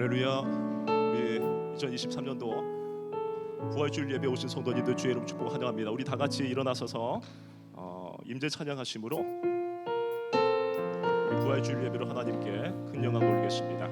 할렐루야. 우리 2023년도 부활주일 예배 오신 성도님들 주의 이름 축복 환영합니다. 우리 다 같이 일어나서서 임재 찬양하심으로 우리 부활주일 예배로 하나님께 큰 영광 돌리겠습니다.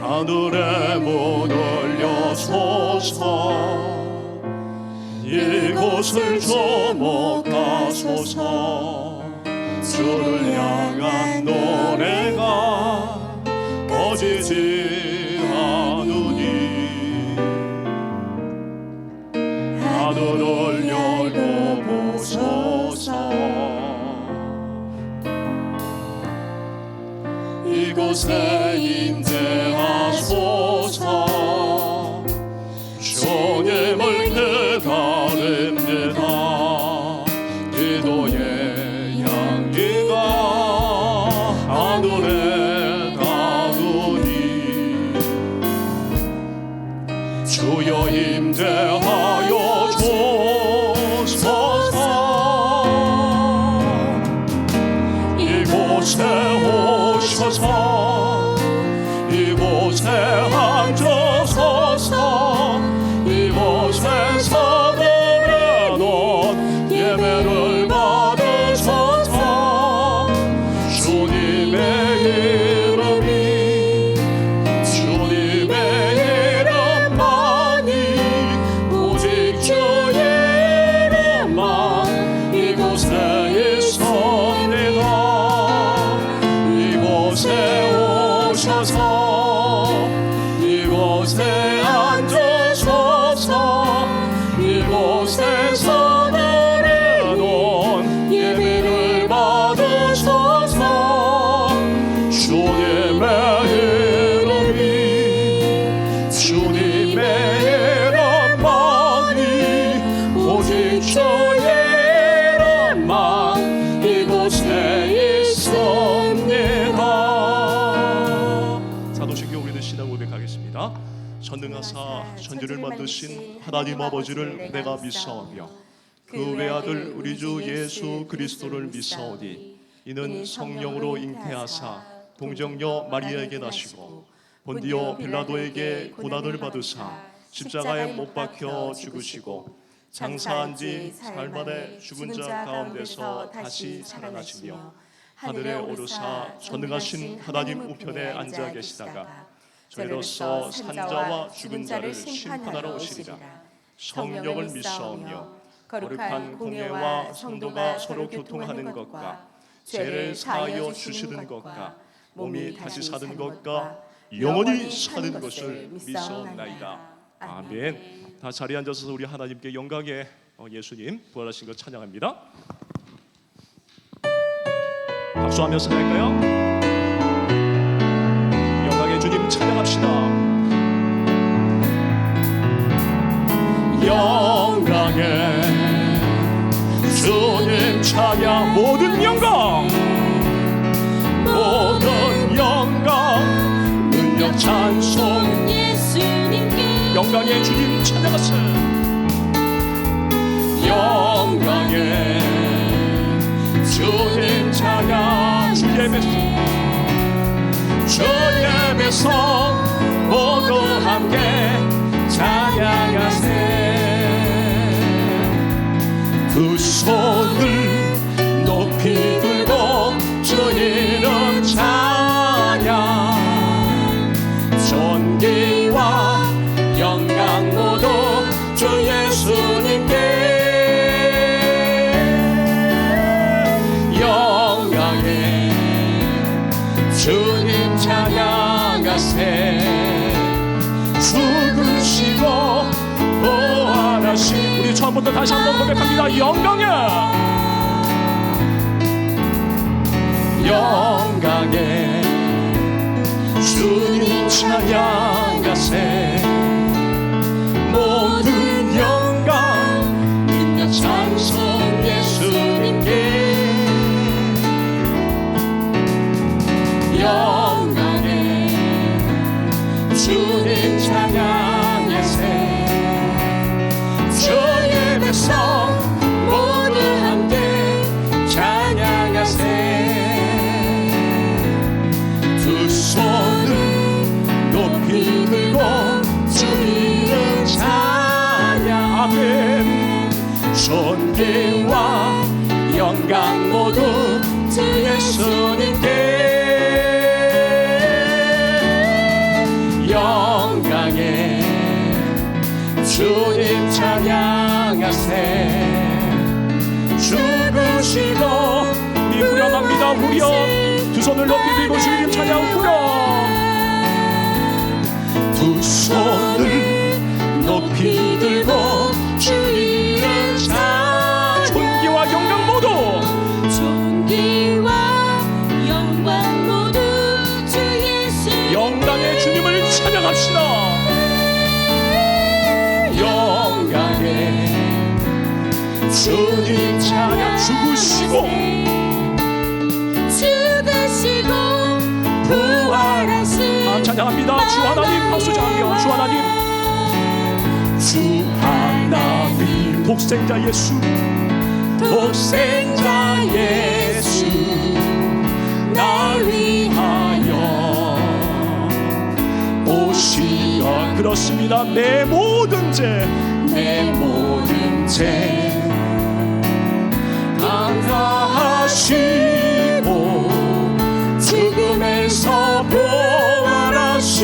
하늘의 문 올려소서, 이곳을 조목하소서. 주를 향한 노래가 꺼지지 않으니 하늘을 열고 보소서. 이곳에 임재하소서. 주님을 기다립니다. 기도의 향기가 하늘에 닿으니 주여 임재하여 주소서. 이곳에 오셔서 이곳에 앉으소서. 이곳에서 드려놓은 예배를 받으소서. 주님의 이름이 주님의 이름만이 오직 주의 이름만 이곳에 있습니다. 이곳에 오셔서 이곳에 앉으소서. 이곳에서 드려놓은 예배를 받으소서. 주님의 이름이 주님의 이름만이 오직 주의 이름만 이곳에 있습니다. 사도신경 우리는 신앙 고백하겠습니다. 전능하사 천지를 만드신 하나님 아버지를 내가 믿사오며 그 외아들 우리 주 예수 그리스도를 믿사오니 이는 성령으로 잉태하사 동정녀 마리아에게 나시고 본디오 빌라도에게 고난을 받으사 십자가에 못 박혀 죽으시고 장사한 지 사흘 만에 죽은 자 가운데서 다시 살아나시며 하늘에 오르사 전능하신 하나님 우편에 앉아 계시다가 저희로서 산자와 죽은 자를 심판하러 오시리라. 성령을 믿사오며 거룩한 공회와 성도가 서로 교통하는 것과 죄를 사하여 주시는 것과 몸이 다시 사는 것과 영원히 사는 것을 믿사옵나이다. 아멘. 다 자리에 앉아서 우리 하나님께 영광의 예수님 부활하신 것 찬양합니다. 박수하면서 할까요? 주님 찬양합시다. 영광의 주님 찬양. 모든 영광 모든 영광 능력 찬송 예수님께. 영광의 주님 찬양하세. 영광의 주님 찬양. 주의 백성 주의 백성 모두 함께 찬양하세. 두 손을 높이 들고 주 이름 찬양. 존귀와 영광 모두 주 예수님께. 영광의 주님 찬양하세. 죽으시고 부활하신 우리 처음부터 다시 한번 고백합니다. 영광의 영광의 주님 찬양하세. 모든 영광 능력 찬송 예수님께. 영광의 주님 찬양. 아멘. 존귀와 영광 모두 주 예수님께 영광에 주님 찬양하세. 죽으시고 이 후렴합니다. 후렴 두 손을 높이 들고 주님 찬양 후렴. 두 손을 높이 들고 주님을 찬양. 존귀와 영광 모두 주 예수 영광의 주님을 찬양합시다. 영광의 주님 찬양. 죽으시고 부활하신 찬양합니다. 주 하나님 박수 장하며 주 하나님, 주 하나님 독생자 예수, 독생자 예수 날 위하여 오시어. 그렇습니다. 내 모든 죄 감사하시고 죽음에서 부활하신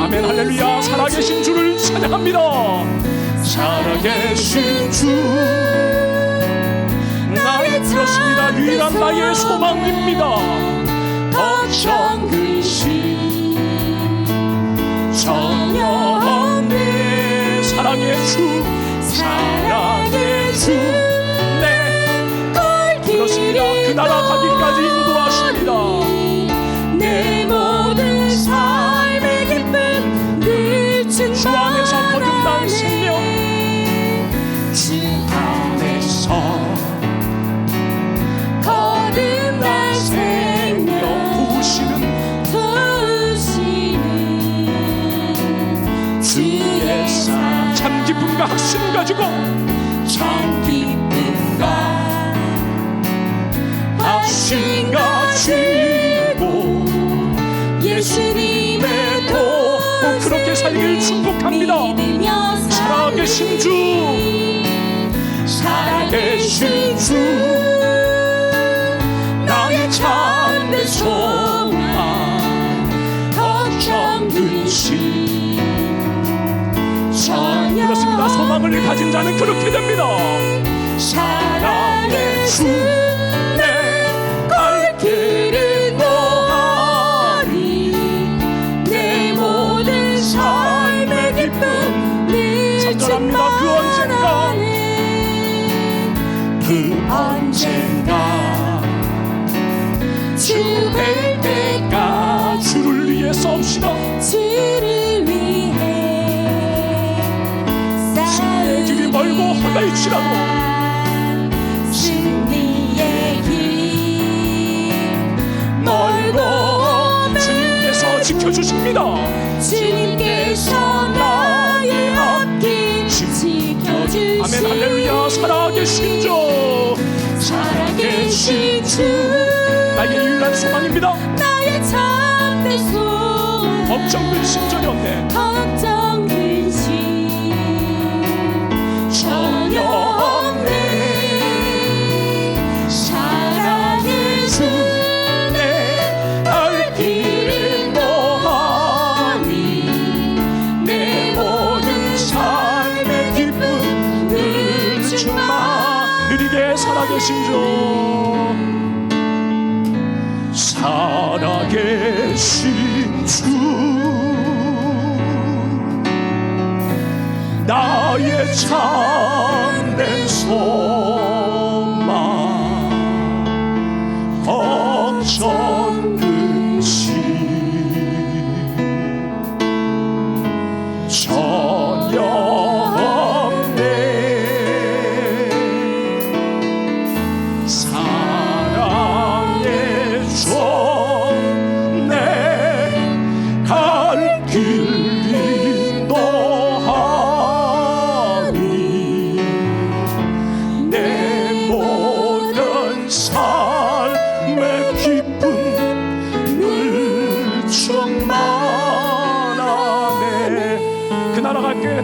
아멘 할렐루야. 살아계신 주를 찬양합니다. 살아계신 주 나의 그렇습니다. 유일한 나의 소망입니다. 걱정 근심 전혀 없네. 사랑의 주 그렇습니다. 그 나라 가기까지 인도하십니다. 내 모든 삶의 기쁨 늘 주 안에서 거듭난 생명, 주 안에서 거듭난 생명 부으시는 주의 사. 참 기쁨과 확신 가지고 참 기쁨과 확신 가지고 예수님의 도 그렇게 살길 축복합니다. 살아계신 주 살아계신 주 나의 참된 소망 걱정 근심 전혀. 그렇습니다. 소망을 가진 자는 그렇게 됩니다. 사랑의 주 길을 노하리. 내 모든 삶의 기쁨 늘 전합니다. 그 언젠가 주 뵐 때가 주를 위해 싸웁시다. 주를 위해 승리의 길이 멀고 험할지라도 주님께서 지켜주십니다. 주님께서 나의 앞길 지켜주십니다. 아멘 할렐루야. 살아계신 주 살아계신 주 나의 유일한 소망입니다. 나의 참된 소망 걱정 근심 전혀 없네. 걱정 근심 전혀 없네. 사랑의 주 살아계신 주 살아계신 주 나의 참된 소망 걱정 근심 전혀 내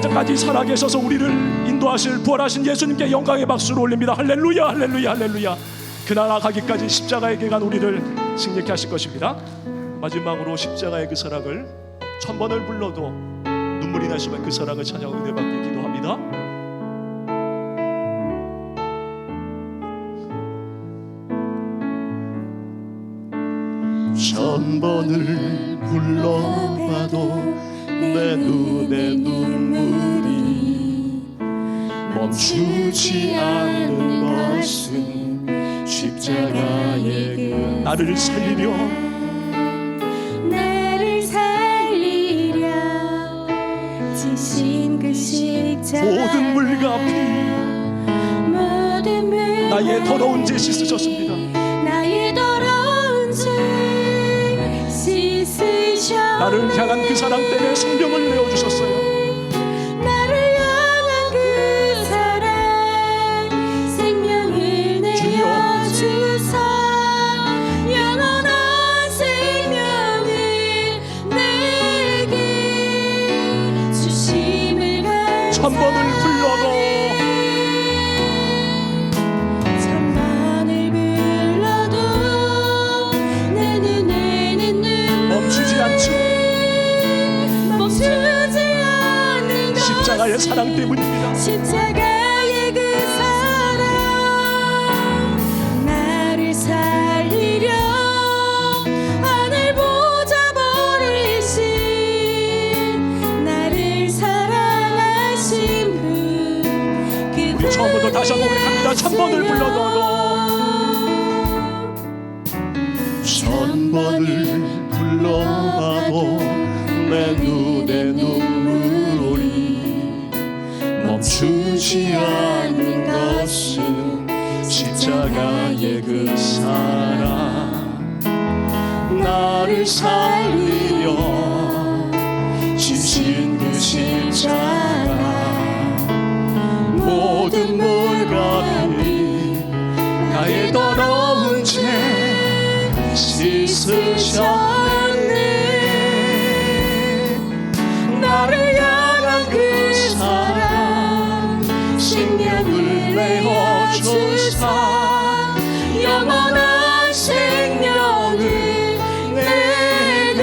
때까지 살아계셔서 우리를 인도하실 부활하신 예수님께 영광의 박수를 올립니다. 할렐루야 할렐루야 할렐루야. 그날 가기까지 십자가에게 간 우리를 승리케 하실 것입니다. 마지막으로 십자가의 그 사랑을 1000번을 불러도 눈물이 날 수만 그 사랑을 찬양하고 은혜 받기 기도합니다. 천번을 불러봐도 내 눈에 눈물이 멈추지 않는 것은 십자가의 그 나를 살리려 지신 그 십자가 모든 물과 피 나의 더러운 죄 씻으셨습니다. 나의 더러운 죄 씻으셨네. 나를 향한 그 사랑 때문에 생명을 내어주셨어요. 나를 향한 그 사랑 생명을 내어주사 영원한 생명을 내게 주심을 감사해. 1000번을 불러도 십자가의 사랑 때문입니다. 십자가의 그 사랑 나를 살리려 하늘 보좌 버리신 나를 사랑하신 분 우리 처음부터 다시 한번 고백합니다. 1000번을 불러도 1000번을 불러봐도 내 눈에 눈물이 멈추지 않는 것은 십자가의 그 사랑 나를 살리려 지신 그 십자가 모든 물과 피 나의 더러운 죄 씻으셨네. 나를 향한 그 사랑 생명을 내어주사 영원한 생명을 내게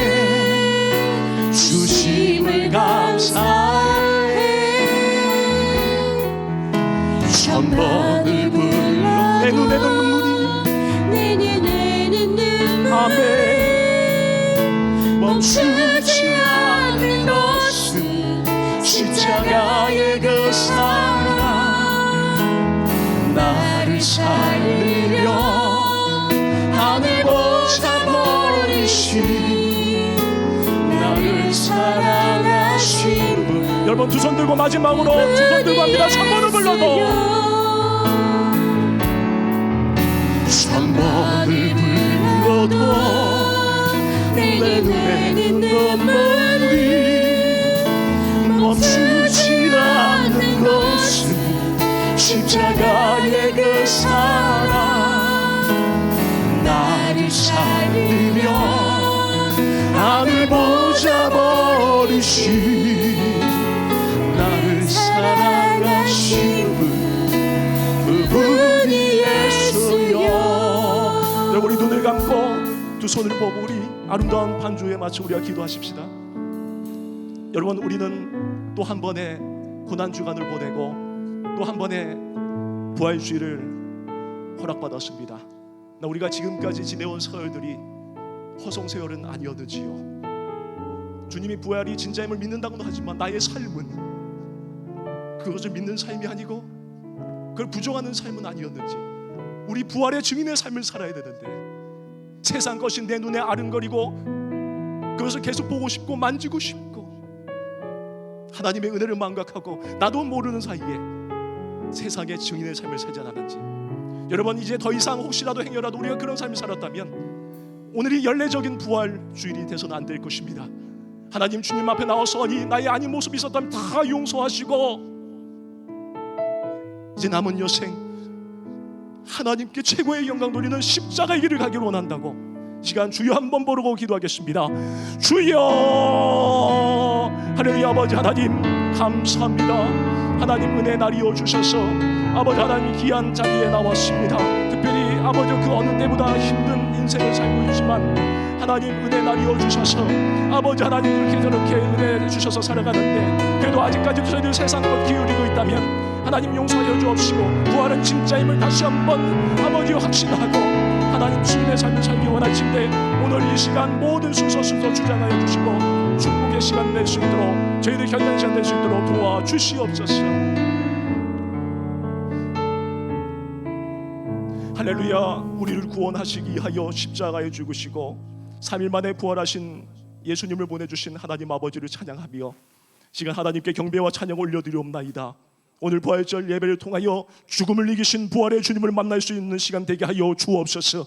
주심을 감사해. 1000번을 불러 내 눈에 눈물이 아멘. 멈추지 않는 것은 십자가의 그 사랑 나를 살리려 하늘 보좌 버리신 나를 사랑하신 분. 여러분 두 손 들고 마지막으로 두 손 들고 합니다. 1000번을 불러도 1000번을 불러도 내 눈에 눈물이 멈추지 않는 것은 십자가의 그 사랑 나를 살리려 하늘 보좌 버리신 나를 사랑하신 분 그분이 예수여. 여러분 우리 눈을 감고 두 손을 보고 우리 아름다운 반주에 맞춰 우리가 기도하십시다. 여러분 우리는 또 한 번의 고난주간을 보내고 또 한 번의 부활주의를 허락받았습니다. 나 우리가 지금까지 지내온 세월들이 허송세월은 아니었는지요. 주님이 부활이 진짜임을 믿는다고는 하지만 나의 삶은 그것을 믿는 삶이 아니고 그걸 부정하는 삶은 아니었는지 우리 부활의 증인의 삶을 살아야 되는데 세상 것이 내 눈에 아른거리고 그것을 계속 보고 싶고 만지고 싶고 하나님의 은혜를 망각하고 나도 모르는 사이에 세상의 증인의 삶을 살지 않았는지. 여러분 이제 더 이상 혹시라도 행여라도 우리가 그런 삶을 살았다면 오늘이 연례적인 부활 주일이 돼서는 안 될 것입니다. 하나님 주님 앞에 나와서 나의 아닌 모습이 있었다면 다 용서하시고 이제 남은 여생 하나님께 최고의 영광 돌리는 십자가의 길을 가기를 원한다고 시간 주여 한번 부르고 기도하겠습니다. 주여. 하늘의 아버지 하나님 감사합니다. 하나님 은혜 날이어 주셔서 아버지 하나님 귀한 자리에 나왔습니다. 특별히 아버지 그 어느 때보다 힘든 인생을 살고 있지만 하나님 은혜 날이어 주셔서 아버지 하나님 이렇게 저렇게 은혜 주셔서 살아가는데 그래도 아직까지도 저희들 세상 것 기울이고 있다면 하나님 용서하여 주옵시고 부활은 진짜임을 다시 한번 아버지 확신하고 하나님 주님의 삶을 살기 원하신데 오늘 이 시간 모든 순서 주장하여 주시고 축복의 시간 낼 수 있도록 저희들 견장 시간 낼 수 있도록 도와주시옵소서. 할렐루야. 우리를 구원하시기 위하여 십자가에 죽으시고 3일 만에 부활하신 예수님을 보내주신 하나님 아버지를 찬양하며 시간 하나님께 경배와 찬양 올려드리옵나이다. 오늘 부활절 예배를 통하여 죽음을 이기신 부활의 주님을 만날 수 있는 시간 되게 하여 주옵소서.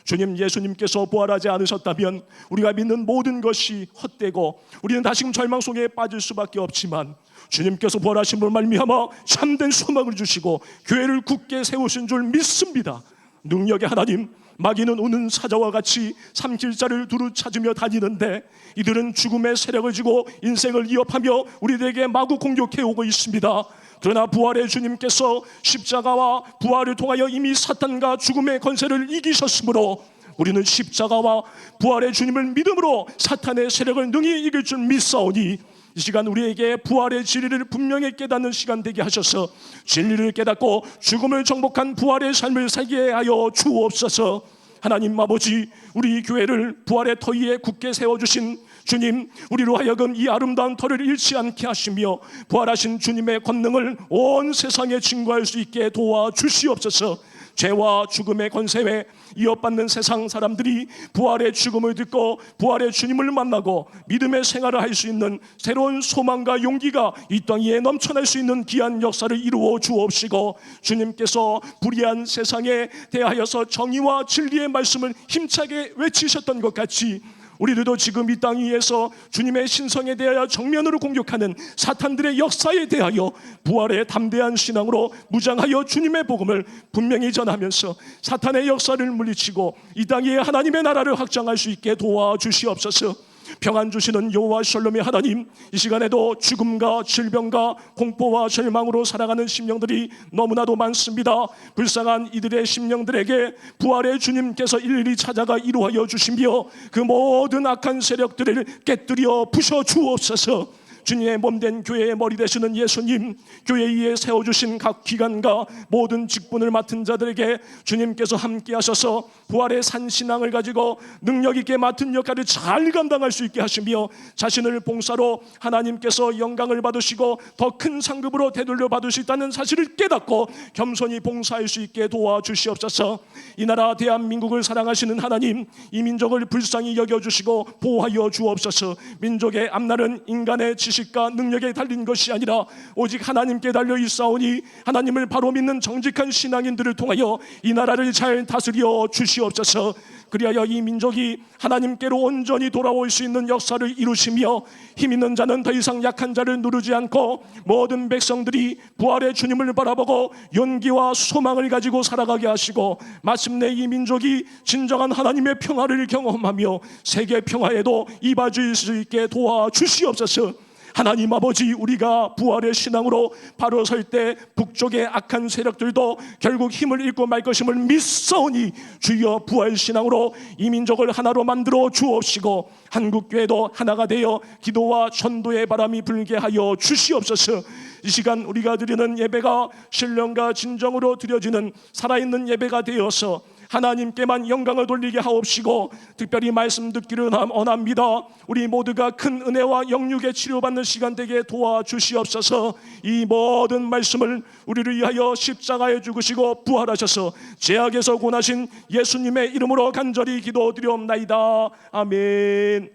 주님 예수님께서 부활하지 않으셨다면 우리가 믿는 모든 것이 헛되고 우리는 다시금 절망 속에 빠질 수밖에 없지만 주님께서 부활하심으로 말미암아 참된 소망을 주시고 교회를 굳게 세우신 줄 믿습니다. 능력의 하나님, 마귀는 우는 사자와 같이 삼킬 자를 두루 찾으며 다니는데 이들은 죽음의 세력을 지고 인생을 위협하며 우리들에게 마구 공격해 오고 있습니다. 그러나 부활의 주님께서 십자가와 부활을 통하여 이미 사탄과 죽음의 권세를 이기셨으므로 우리는 십자가와 부활의 주님을 믿음으로 사탄의 세력을 능히 이길 줄 믿사오니 이 시간 우리에게 부활의 진리를 분명히 깨닫는 시간 되게 하셔서 진리를 깨닫고 죽음을 정복한 부활의 삶을 살게 하여 주옵소서. 하나님 아버지, 우리 교회를 부활의 터 위에 굳게 세워주신 주님, 우리로 하여금 이 아름다운 터를 잃지 않게 하시며 부활하신 주님의 권능을 온 세상에 증거할 수 있게 도와주시옵소서. 죄와 죽음의 권세에 이어받는 세상 사람들이 부활의 죽음을 듣고 부활의 주님을 만나고 믿음의 생활을 할 수 있는 새로운 소망과 용기가 이 땅 위에 넘쳐날 수 있는 귀한 역사를 이루어 주옵시고 주님께서 불의한 세상에 대하여서 정의와 진리의 말씀을 힘차게 외치셨던 것 같이 우리들도 지금 이 땅 위에서 주님의 신성에 대하여 정면으로 공격하는 사탄들의 역사에 대하여 부활의 담대한 신앙으로 무장하여 주님의 복음을 분명히 전하면서 사탄의 역사를 물리치고 이 땅 위에 하나님의 나라를 확장할 수 있게 도와주시옵소서. 평안 주시는 여호와 샬롬의 하나님, 이 시간에도 죽음과 질병과 공포와 절망으로 살아가는 심령들이 너무나도 많습니다. 불쌍한 이들의 심령들에게 부활의 주님께서 일일이 찾아가 이루하여 주시며 그 모든 악한 세력들을 깨뜨려 부셔 주옵소서. 주님의 몸된 교회의 머리 되시는 예수님, 교회 위에 세워주신 각 기관과 모든 직분을 맡은 자들에게 주님께서 함께 하셔서 부활의 산신앙을 가지고 능력 있게 맡은 역할을 잘 감당할 수 있게 하시며 자신을 봉사로 하나님께서 영광을 받으시고 더 큰 상급으로 되돌려 받을 수 있다는 사실을 깨닫고 겸손히 봉사할 수 있게 도와주시옵소서. 이 나라 대한민국을 사랑하시는 하나님, 이 민족을 불쌍히 여겨주시고 보호하여 주옵소서. 민족의 앞날은 인간의 지식과 능력에 달린 것이 아니라 오직 하나님께 달려 있사오니 하나님을 바로 믿는 정직한 신앙인들을 통하여 이 나라를 잘 다스려 주시옵소서. 그리하여 이 민족이 하나님께로 온전히 돌아올 수 있는 역사를 이루시며 힘 있는 자는 더 이상 약한 자를 누르지 않고 모든 백성들이 부활의 주님을 바라보고 용기와 소망을 가지고 살아가게 하시고 마침내 이 민족이 진정한 하나님의 평화를 경험하며 세계 평화에도 이바질 수 있게 도와주시옵소서. 하나님 아버지, 우리가 부활의 신앙으로 바로 설 때 북쪽의 악한 세력들도 결국 힘을 잃고 말 것임을 믿사오니 주여 부활 신앙으로 이 민족을 하나로 만들어 주옵시고 한국교회도 하나가 되어 기도와 전도의 바람이 불게 하여 주시옵소서. 이 시간 우리가 드리는 예배가 신령과 진정으로 드려지는 살아있는 예배가 되어서 하나님께만 영광을 돌리게 하옵시고 특별히 말씀 듣기를 원합니다. 우리 모두가 큰 은혜와 영육에 치료받는 시간 되게 도와주시옵소서. 이 모든 말씀을 우리를 위하여 십자가에 죽으시고 부활하셔서 죄악에서 구원하신 예수님의 이름으로 간절히 기도드리옵나이다. 아멘.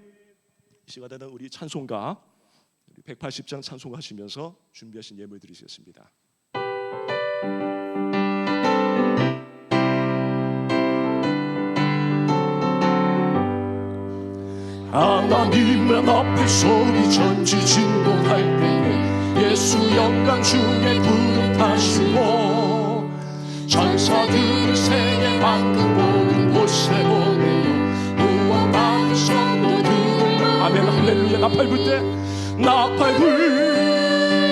이 시간에는 우리 찬송가 180장 찬송하시면서 준비하신 예물 드리겠습니다. 하나님의 앞에 소리 전지 진동할 때에 예수 영광 중에 부름타시고 천사들을 생애 만큼 모든 곳에 보내어 구원받은 성도들을 아멘. 할렐루야. 나팔 불 때 나팔 불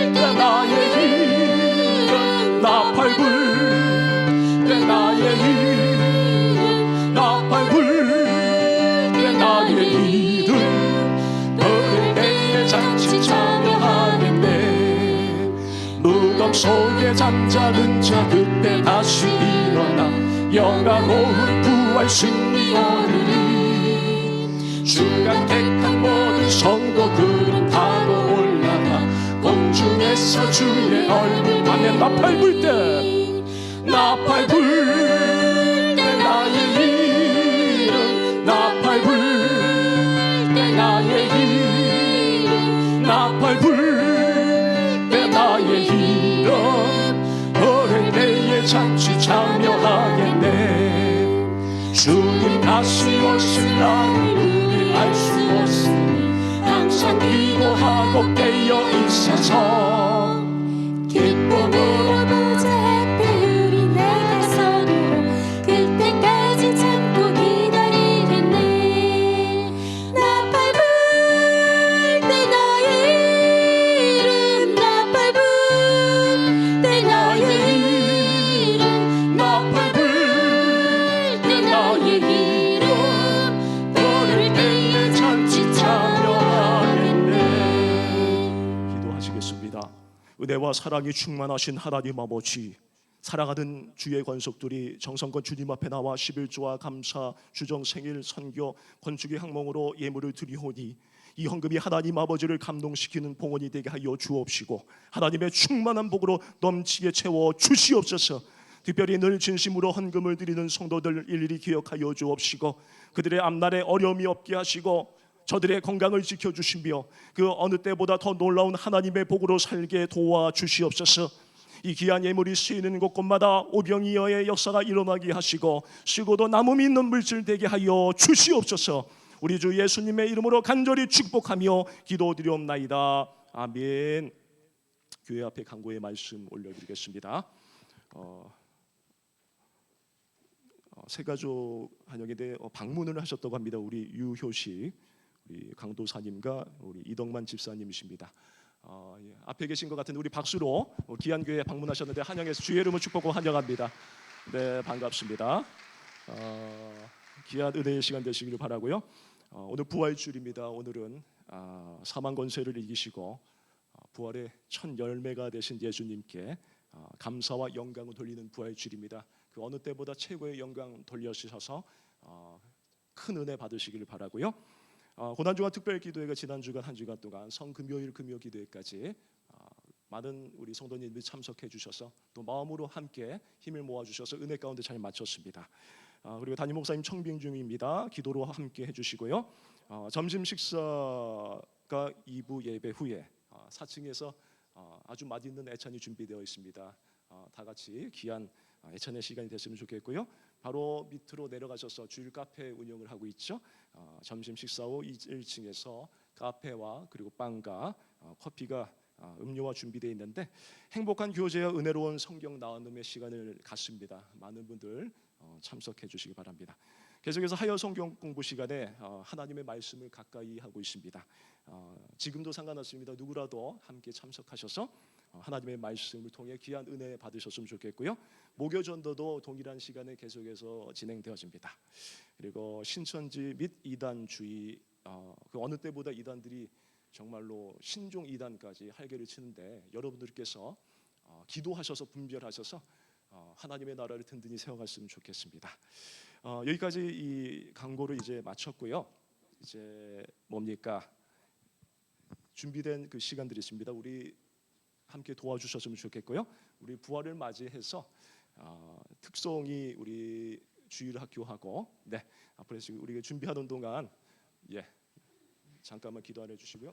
무덤 속에 잠자는 자 그때 다시 일어나 영광로운 부활 승리 얻으리. 주가 택한 모든 성도들은 바로 올라가 공중에서 주의 얼굴 아멘. 나팔 불 때, 나팔 불 때 나의 이름, 나팔 불 때 나의 이름, 나팔 불 때 나의 이름, 어릴 때에 잔치 참여하겠네. 주님 다시 오실 날을 우리 알 수 없으니 항상 기도하고 깨어 있어서 기쁨으로 보자 하필 우리 내가 서두로 그때까지 참고 기다리겠네. 나팔 불 때 나의 이름, 나팔 불 때 나의 이름, 나팔 불 때 나의 이름, 어릴 때에 잔치 참여하겠네. 기도하시겠습니다. 은혜와 사랑이 충만하신 하나님 아버지, 사랑하는 주의 권속들이 정성껏 주님 앞에 나와 11조와 감사, 주정, 생일, 선교, 건축의 항목으로 예물을 드리오니 이 헌금이 하나님 아버지를 감동시키는 봉헌이 되게 하여 주옵시고 하나님의 충만한 복으로 넘치게 채워 주시옵소서. 특별히 늘 진심으로 헌금을 드리는 성도들 일일이 기억하여 주옵시고 그들의 앞날에 어려움이 없게 하시고 저들의 건강을 지켜주시며 그 어느 때보다 더 놀라운 하나님의 복으로 살게 도와주시옵소서. 이 귀한 예물이 쓰이는 곳곳마다 오병이어의 역사가 일어나게 하시고 쓰고도 남음이 있는 물질 되게 하여 주시옵소서. 우리 주 예수님의 이름으로 간절히 축복하며 기도드리옵나이다. 아멘. 교회 앞에 간구의 말씀 올려드리겠습니다. 새가족 한영에 대해 방문을 하셨다고 합니다. 우리 유효식 우리 강도사님과 우리 이덕만 집사님이십니다. 예, 앞에 계신 것 같은데 우리 박수로 귀한 교회에 방문하셨는데 한영에서 주의 이름을 축복하고 환영합니다. 네, 반갑습니다. 귀한 은혜의 시간 되시기를 바라고요. 오늘 부활주일입니다. 오늘은 사망 권세를 이기시고 부활의 첫 열매가 되신 예수님께 감사와 영광을 돌리는 부활주일입니다. 그 어느 때보다 최고의 영광 돌려주셔서 큰 은혜 받으시기를 바라고요. 고난주간 특별기도회가 지난 주간 한 주간 동안 성금요일 금요기도회까지 많은 우리 성도님들이 참석해 주셔서 또 마음으로 함께 힘을 모아 주셔서 은혜 가운데 잘 마쳤습니다. 그리고 담임 목사님 청빙 중입니다. 기도로 함께 해주시고요. 점심 식사가 2부 예배 후에 4층에서 아주 맛있는 애찬이 준비되어 있습니다. 다 같이 귀한 애찬의 시간이 됐으면 좋겠고요. 바로 밑으로 내려가셔서 주일 카페 운영을 하고 있죠. 점심 식사 후 1층에서 카페와 그리고 빵과 커피가 음료와 준비되어 있는데 행복한 교제와 은혜로운 성경 나눔의 시간을 갖습니다. 많은 분들 참석해 주시기 바랍니다. 계속해서 하여 성경 공부 시간에 하나님의 말씀을 가까이 하고 있습니다. 지금도 상관없습니다. 누구라도 함께 참석하셔서 하나님의 말씀을 통해 귀한 은혜 받으셨으면 좋겠고요. 목요 전도도 동일한 시간에 계속해서 진행되어집니다. 그리고 신천지 및 이단주의 그 어느 때보다 이단들이 정말로 신종 이단까지 할개를 치는데 여러분들께서 기도하셔서 분별하셔서 하나님의 나라를 든든히 세워갔으면 좋겠습니다. 여기까지 이 광고를 이제 마쳤고요. 이제 뭡니까? 준비된 그 시간들이 있습니다. 우리 함께 도와주셨으면 좋겠고요. 우리 부활을 맞이해서 특송이 우리 주일학교하고 앞으로 우리가 준비하던 동안 잠깐만 기도해 주시고요.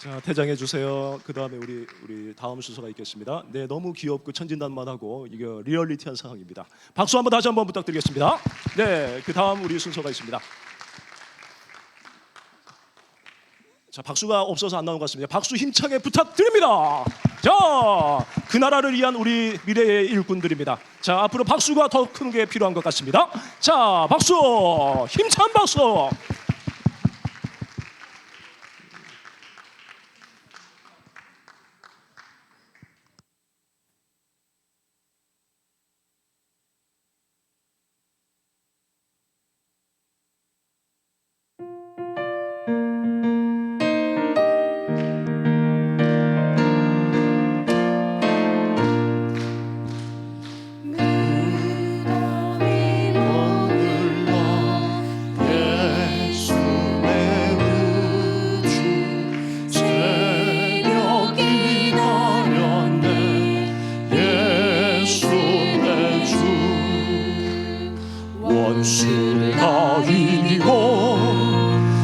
자, 퇴장해 주세요. 그 다음에 우리 다음 순서가 있겠습니다. 네, 너무 귀엽고 천진난만하고 이거 리얼리티한 상황입니다. 박수 한번 다시 한번 부탁드리겠습니다. 네, 그 다음 우리 순서가 있습니다. 자, 박수가 없어서 안 나온 것 같습니다. 박수 힘차게 부탁드립니다. 자, 그 나라를 위한 우리 미래의 일꾼들입니다. 자, 앞으로 박수가 더 큰 게 필요한 것 같습니다. 자, 박수, 힘찬 박수.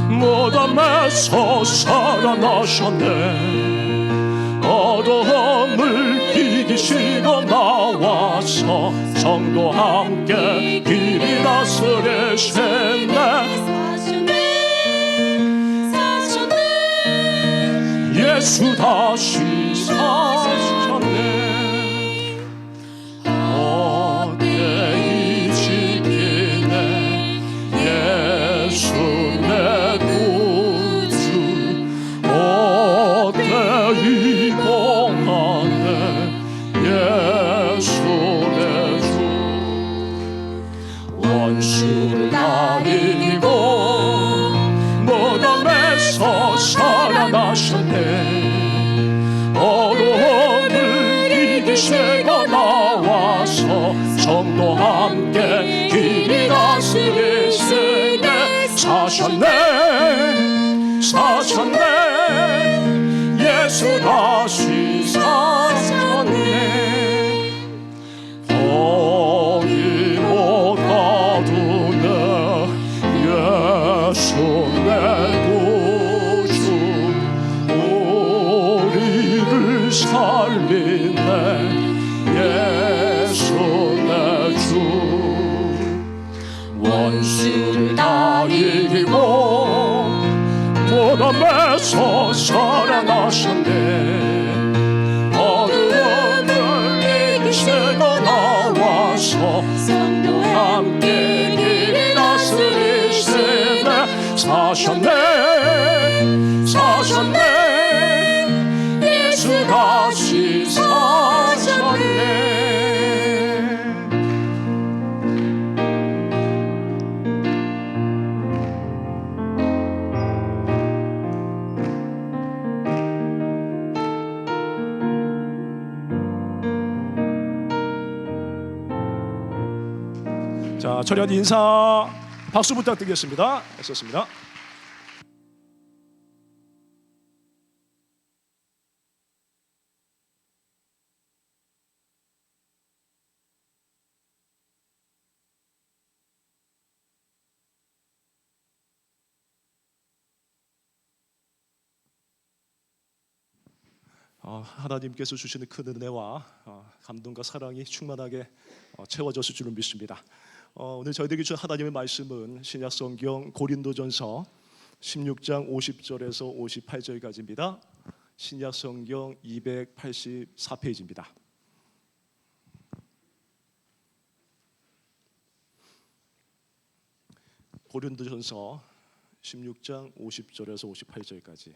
무덤에서 살아나셨네. 어려움을 이기시고 나와서 성도와 함께 길이 다스리시네. 예수 다시 사셨네. 어때이 지키네. 예수 내 구주. 어때이 공하네. 예수 내 주. 원수를 다 이기고 무덤에서 살아나셨네. 어려움을 이기시고 나와서 성도와 함께 길이 다스리시네. 사셨네. 사셨네. 예수 다시 사셨네. 어디보다도 내 예수 내 구주. 우리를 살리네. 예수 내 주. 원수를 다 이기고 무덤에서 살아나셨네. 어두움을 이기시고 나와서 성도와 함께 길이 다스리시네. 사셨네. 사셨네. 예수 다시 사셨네. 자, 철현 인사 박수 부탁드리겠습니다. 했었습니다. 하나님께서 주시는 큰 은혜와 감동과 사랑이 충만하게 채워졌을 줄을 믿습니다. 오늘 저희들에게 주신 하나님의 말씀은 신약성경 고린도전서 16장 50절에서 58절까지입니다. 신약성경 284페이지입니다. 고린도전서 16장 50절에서 58절까지.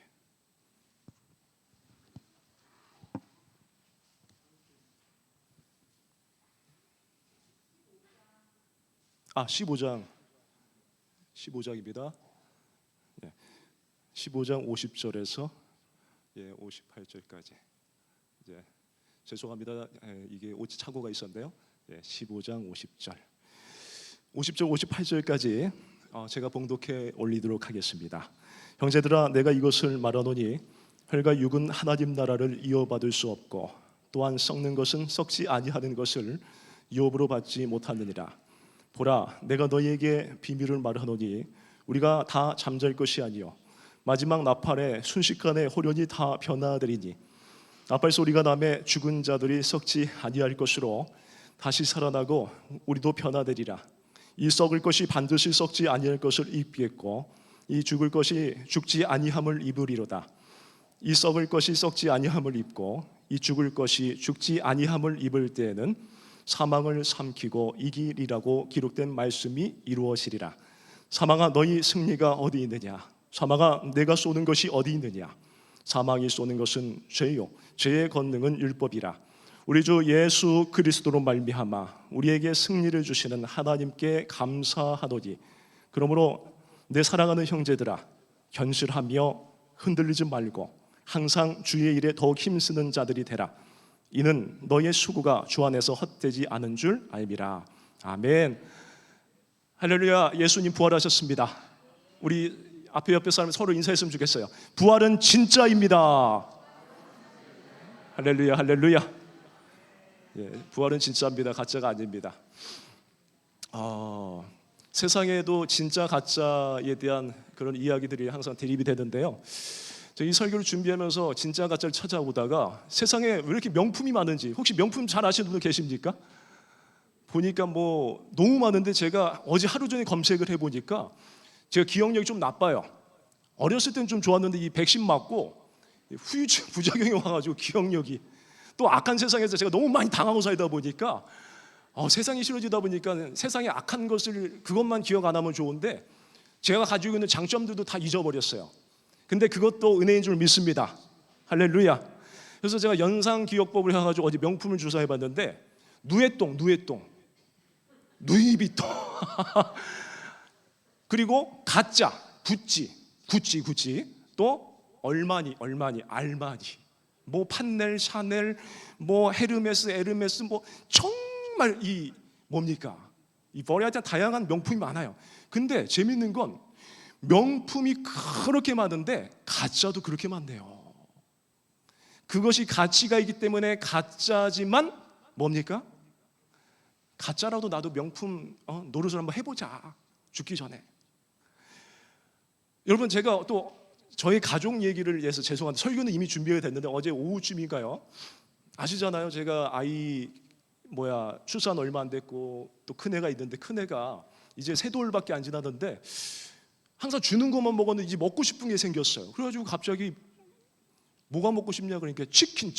15장입니다. 15장 50절에서 58절까지. 죄송합니다. 이게 착오가 있었는데요. 15장 50절, 58절까지 제가 봉독해 올리도록 하겠습니다. 형제들아, 내가 이것을 말하노니 혈과 육은 하나님 나라를 이어받을 수 없고 또한 썩는 것은 썩지 아니하는 것을 유업으로 받지 못하느니라. 보라, 내가 너희에게 비밀을 말하노니 우리가 다 잠잘 것이 아니요 마지막 나팔에 순식간에 호련히 다 변화되리니 나팔 소리가 나매 죽은 자들이 썩지 아니할 것으로 다시 살아나고 우리도 변화되리라. 이 썩을 것이 반드시 썩지 아니할 것을 입겠고 이 죽을 것이 죽지 아니함을 입으리로다. 이 썩을 것이 썩지 아니함을 입고 이 죽을 것이 죽지 아니함을 입을 때에는 사망을 삼키고 이기리라고 기록된 말씀이 이루어지리라. 사망아 너희 승리가 어디 있느냐? 사망아 내가 쏘는 것이 어디 있느냐? 사망이 쏘는 것은 죄요 죄의 권능은 율법이라. 우리 주 예수 그리스도로 말미암아 우리에게 승리를 주시는 하나님께 감사하노니 그러므로 내 사랑하는 형제들아 견실하며 흔들리지 말고 항상 주의 일에 더욱 힘쓰는 자들이 되라. 이는 너의 수고가 주 안에서 헛되지 않은 줄 알미라. 아멘. 할렐루야. 예수님 부활하셨습니다. 우리 앞에 옆에 사람 서로 인사했으면 좋겠어요. 부활은 진짜입니다. 할렐루야. 할렐루야. 예, 부활은 진짜입니다. 가짜가 아닙니다. 세상에도 진짜 가짜에 대한 그런 이야기들이 항상 대립이 되는데요. 이 설교를 준비하면서 진짜 가짜를 찾아보다가 세상에 왜 이렇게 명품이 많은지, 혹시 명품 잘 아시는 분 계십니까? 보니까 뭐 너무 많은데 제가 어제 하루 종일 검색을 해보니까 제가 기억력이 좀 나빠요. 어렸을 때는 좀 좋았는데 이 백신 맞고 후유증 부작용이 와가지고 기억력이, 또 악한 세상에서 제가 너무 많이 당하고 살다 보니까 세상이 싫어지다 보니까 세상의 악한 것을 그것만 기억 안 하면 좋은데 제가 가지고 있는 장점들도 다 잊어버렸어요. 근데 그것도 은혜인 줄 믿습니다. 할렐루야. 그래서 제가 연상기억법을 해가지고 어디 명품을 조사해봤는데 누에똥, 누이비통 그리고 가짜, 구찌, 또 얼마니, 알마니, 뭐 판넬, 샤넬, 뭐 에르메스, 뭐 정말 이 뭡니까? 이 버리아자 다양한 명품이 많아요. 근데 재밌는 건 명품이 그렇게 많은데 가짜도 그렇게 많네요. 그것이 가치가 있기 때문에 가짜지만 뭡니까? 가짜라도 나도 명품 노릇을 한번 해보자. 죽기 전에. 여러분 제가 또 저희 가족 얘기를 해서 죄송한데 설교는 이미 준비가 됐는데 어제 오후쯤인가요? 아시잖아요. 제가 아이 출산 얼마 안 됐고 또 큰애가 있는데 큰애가 이제 3돌밖에 안 지나던데 항상 주는 것만 먹었는데 이제 먹고 싶은 게 생겼어요. 그래가지고 갑자기 뭐가 먹고 싶냐 그러니까 치킨.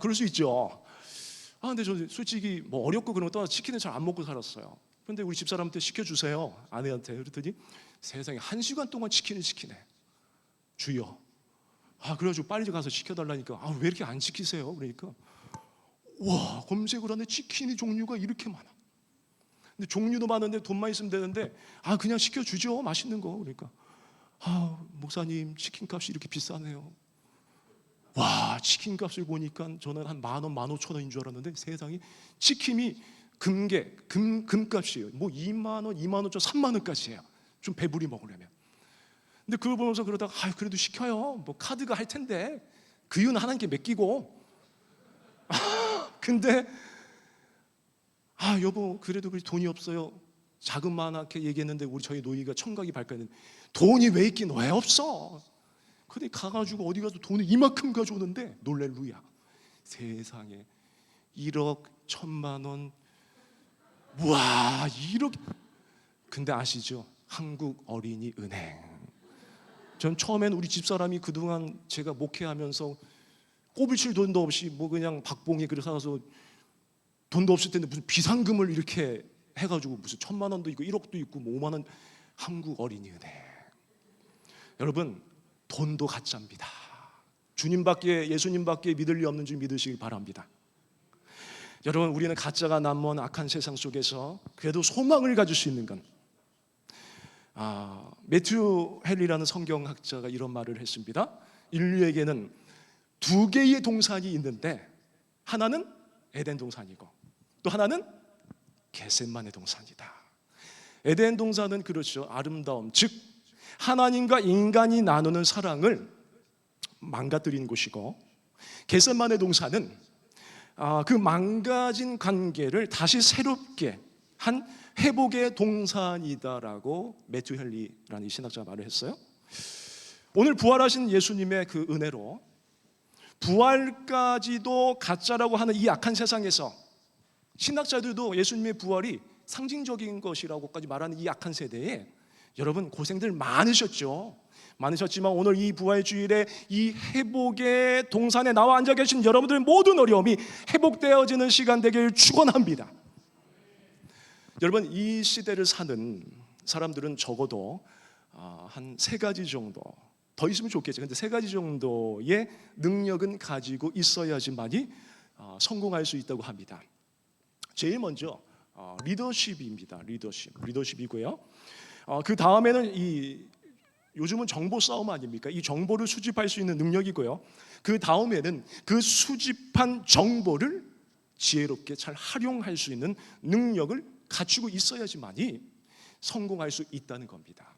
그럴 수 있죠. 근데 저 솔직히 뭐 어렵고 그런 거 떠나서 치킨을 잘 안 먹고 살았어요. 그런데 우리 집사람한테 시켜주세요. 아내한테. 그랬더니 세상에 1시간 동안 치킨을 시키네. 주여. 그래가지고 빨리 가서 시켜달라니까 왜 이렇게 안 시키세요? 그러니까 와, 검색을 하는데 치킨이 종류가 이렇게 많아. 근데 종류도 많은데 돈만 있으면 되는데 그냥 시켜주죠. 맛있는 거. 그러니까 목사님 치킨값이 이렇게 비싸네요. 와, 치킨값을 보니까 저는 한 10,000원, 15,000원인 줄 알았는데 세상에 치킨이 금값이에요. 뭐 20,000원, 25,000원, 30,000원까지예요. 좀 배부리 먹으려면. 근데 그걸 보면서 그러다가 그래도 시켜요. 뭐 카드가 할 텐데 그 이유는 하나님께 맡기고. 근데 여보 그래도 돈이 없어요. 자그마하게 얘기했는데 저희 노이가 청각이 밝았는데 돈이 왜 있긴 왜 없어. 근데 가가지고 어디 가서 돈을 이만큼 가져오는데 놀랄루야. 세상에 1억 1,000,000원. 와 1억. 근데 아시죠? 한국어린이은행. 전 처음엔 우리 집사람이 그동안 제가 목회하면서 꼬불칠 돈도 없이 뭐 그냥 박봉에 그래 사서 돈도 없을 텐데 무슨 비상금을 이렇게 해가지고 무슨 1,000,000원도 있고 1억도 있고 뭐 5만 원. 한국어린이은행. 여러분 돈도 가짜입니다. 주님밖에 예수님밖에 믿을 리 없는 줄 믿으시길 바랍니다. 여러분 우리는 가짜가 난무한 악한 세상 속에서 그래도 소망을 가질 수 있는 건 매튜 헨리라는 성경학자가 이런 말을 했습니다. 인류에게는 2개의 동산이 있는데 하나는 에덴 동산이고 또 하나는 겟세마네 동산이다. 에덴 동산은 그렇죠. 아름다움, 즉 하나님과 인간이 나누는 사랑을 망가뜨리는 곳이고 겟세마네 동산은 그 망가진 관계를 다시 새롭게 한 회복의 동산이다라고 매튜 헨리라는 이 신학자가 말을 했어요. 오늘 부활하신 예수님의 그 은혜로 부활까지도 가짜라고 하는 이 악한 세상에서 신학자들도 예수님의 부활이 상징적인 것이라고까지 말하는 이 악한 세대에 여러분 고생들 많으셨죠. 많으셨지만 오늘 이 부활주일에 이 회복의 동산에 나와 앉아 계신 여러분들의 모든 어려움이 회복되어지는 시간 되길 축원합니다. 여러분, 이 시대를 사는 사람들은 적어도 한 3가지 정도, 더 있으면 좋겠죠. 근데 3가지 정도의 능력은 가지고 있어야지만이 성공할 수 있다고 합니다. 제일 먼저 리더십입니다. 리더십이고요. 그 다음에는 요즘은 정보 싸움 아닙니까? 이 정보를 수집할 수 있는 능력이고요. 그 다음에는 그 수집한 정보를 지혜롭게 잘 활용할 수 있는 능력을 갖추고 있어야지만이 성공할 수 있다는 겁니다.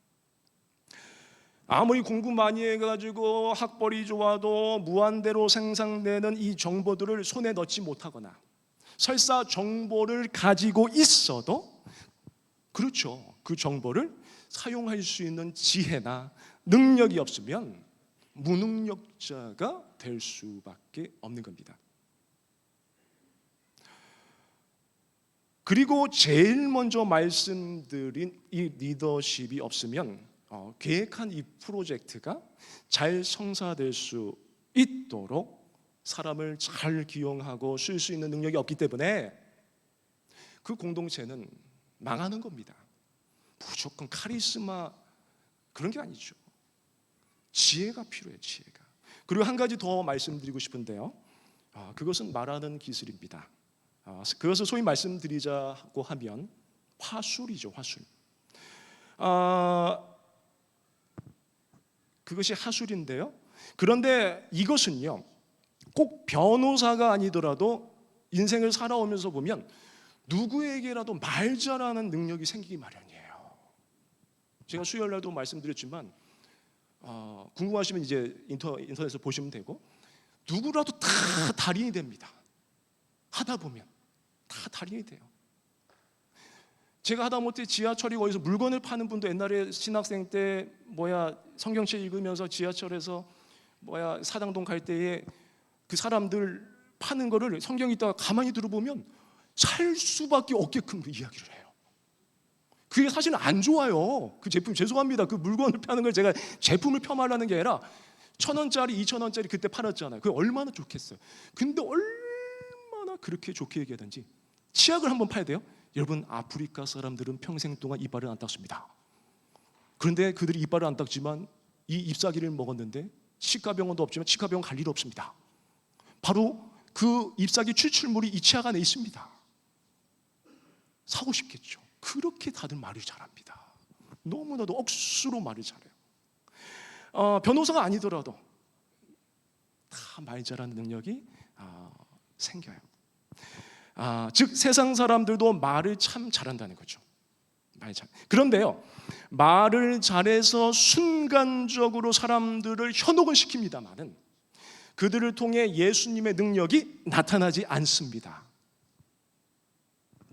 아무리 공부 많이 해가지고 학벌이 좋아도 무한대로 생산되는 이 정보들을 손에 넣지 못하거나 설사 정보를 가지고 있어도 그렇죠, 그 정보를 사용할 수 있는 지혜나 능력이 없으면 무능력자가 될 수밖에 없는 겁니다. 그리고 제일 먼저 말씀드린 이 리더십이 없으면 계획한 이 프로젝트가 잘 성사될 수 있도록 사람을 잘 기용하고 쓸 수 있는 능력이 없기 때문에 그 공동체는 망하는 겁니다. 무조건 카리스마 그런 게 아니죠. 지혜가 필요해요. 지혜가. 그리고 한 가지 더 말씀드리고 싶은데요. 그것은 말하는 기술입니다. 그것을 소위 말씀드리자고 하면 화술이죠. 화술. 그것이 화술인데요. 그런데 이것은요, 꼭 변호사가 아니더라도 인생을 살아오면서 보면 누구에게라도 말 잘하는 능력이 생기기 마련이에요. 제가 수요일 날도 말씀드렸지만 궁금하시면 이제 인터넷에서 보시면 되고, 누구라도 다 달인이 됩니다. 하다 보면 다 달인이 돼요. 제가 하다못해 지하철이 거기서 물건을 파는 분도 옛날에 신학생 때 성경책 읽으면서 지하철에서 사당동 갈 때에 그 사람들 파는 거를 성경 읽다가 가만히 들어보면 살 수밖에 없게끔 그 이야기를 해요. 그게 사실은 안 좋아요. 그 제품, 죄송합니다. 그 물건을 파는 걸 제가 제품을 폄하하려는 게 아니라 1,000원짜리 2,000원짜리 그때 팔았잖아요. 그게 얼마나 좋겠어요. 근데 얼마나 그렇게 좋게 얘기하든지 치약을 한번 팔야 돼요. 여러분, 아프리카 사람들은 평생 동안 이빨을 안 닦습니다. 그런데 그들이 이빨을 안 닦지만 이 잎사귀를 먹었는데 치과병원도 없지만 치과병원 갈 일 없습니다. 바로 그 잎사귀 추출물이 이 치약 안에 있습니다. 사고 싶겠죠. 그렇게 다들 말을 잘합니다. 너무나도 억수로 말을 잘해요. 변호사가 아니더라도 다 말 잘하는 능력이 생겨요. 즉 세상 사람들도 말을 참 잘한다는 거죠. 그런데요, 말을 잘해서 순간적으로 사람들을 현혹을 시킵니다마는 그들을 통해 예수님의 능력이 나타나지 않습니다.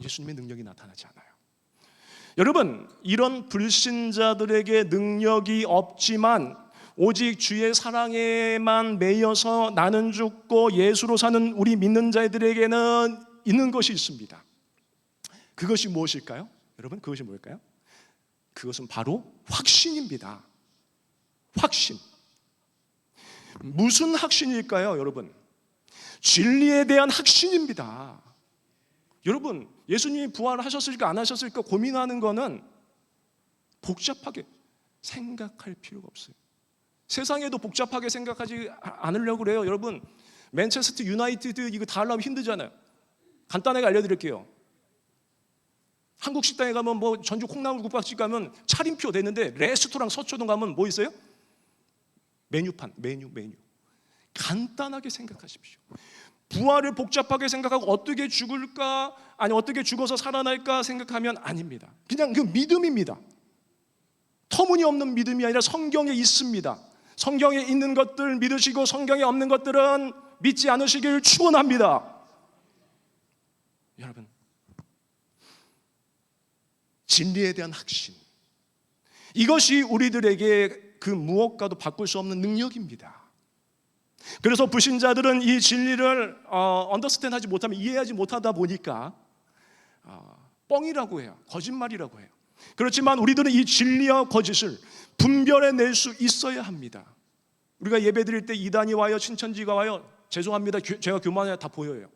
예수님의 능력이 나타나지 않아요. 여러분, 이런 불신자들에게 능력이 없지만 오직 주의 사랑에만 매여서 나는 죽고 예수로 사는 우리 믿는 자들에게는 있는 것이 있습니다. 그것이 무엇일까요? 여러분, 그것이 뭘까요? 그것은 바로 확신입니다. 확신. 무슨 확신일까요, 여러분? 진리에 대한 확신입니다. 여러분, 예수님이 부활하셨을까 안 하셨을까 고민하는 거는 복잡하게 생각할 필요가 없어요. 세상에도 복잡하게 생각하지 않으려고 그래요. 여러분, 맨체스터 유나이티드 이거 다 하려면 힘들잖아요. 간단하게 알려드릴게요. 한국 식당에 가면 전주 콩나물 국밥집 가면 차림표 되는데 레스토랑 서초동 가면 뭐 있어요? 메뉴판, 메뉴. 간단하게 생각하십시오. 부활을 복잡하게 생각하고 어떻게 죽을까, 아니 어떻게 죽어서 살아날까 생각하면 아닙니다. 그냥 그 믿음입니다. 터무니없는 믿음이 아니라 성경에 있습니다. 성경에 있는 것들 믿으시고 성경에 없는 것들은 믿지 않으시길 축원합니다. 여러분, 진리에 대한 확신, 이것이 우리들에게 그 무엇과도 바꿀 수 없는 능력입니다. 그래서 불신자들은 이 진리를 언더스탠드하지 못하면, 이해하지 못하다 보니까 뻥이라고 해요. 거짓말이라고 해요. 그렇지만 우리들은 이 진리와 거짓을 분별해낼 수 있어야 합니다. 우리가 예배드릴 때 이단이 와요, 신천지가 와요, 죄송합니다, 제가 교만해야 다 보여요.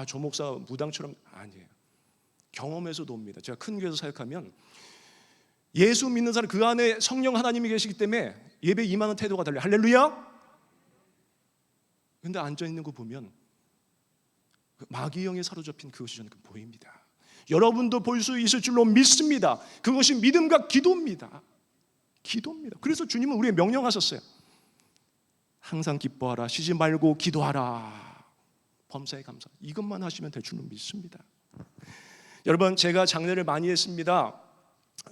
조 목사 무당처럼. 아니에요. 경험에서도 옵니다. 제가 큰 교회에서 사역하면 예수 믿는 사람, 그 안에 성령 하나님이 계시기 때문에 예배 임하는 태도가 달라요. 할렐루야. 근데 앉아있는 거 보면 마귀형에 사로잡힌 그것이 저는 보입니다. 여러분도 볼 수 있을 줄로 믿습니다. 그것이 믿음과 기도입니다. 기도입니다. 그래서 주님은 우리에게 명령하셨어요. 항상 기뻐하라, 쉬지 말고 기도하라, 범사에 감사. 이것만 하시면 될 줄로 믿습니다. 여러분, 제가 장례를 많이 했습니다.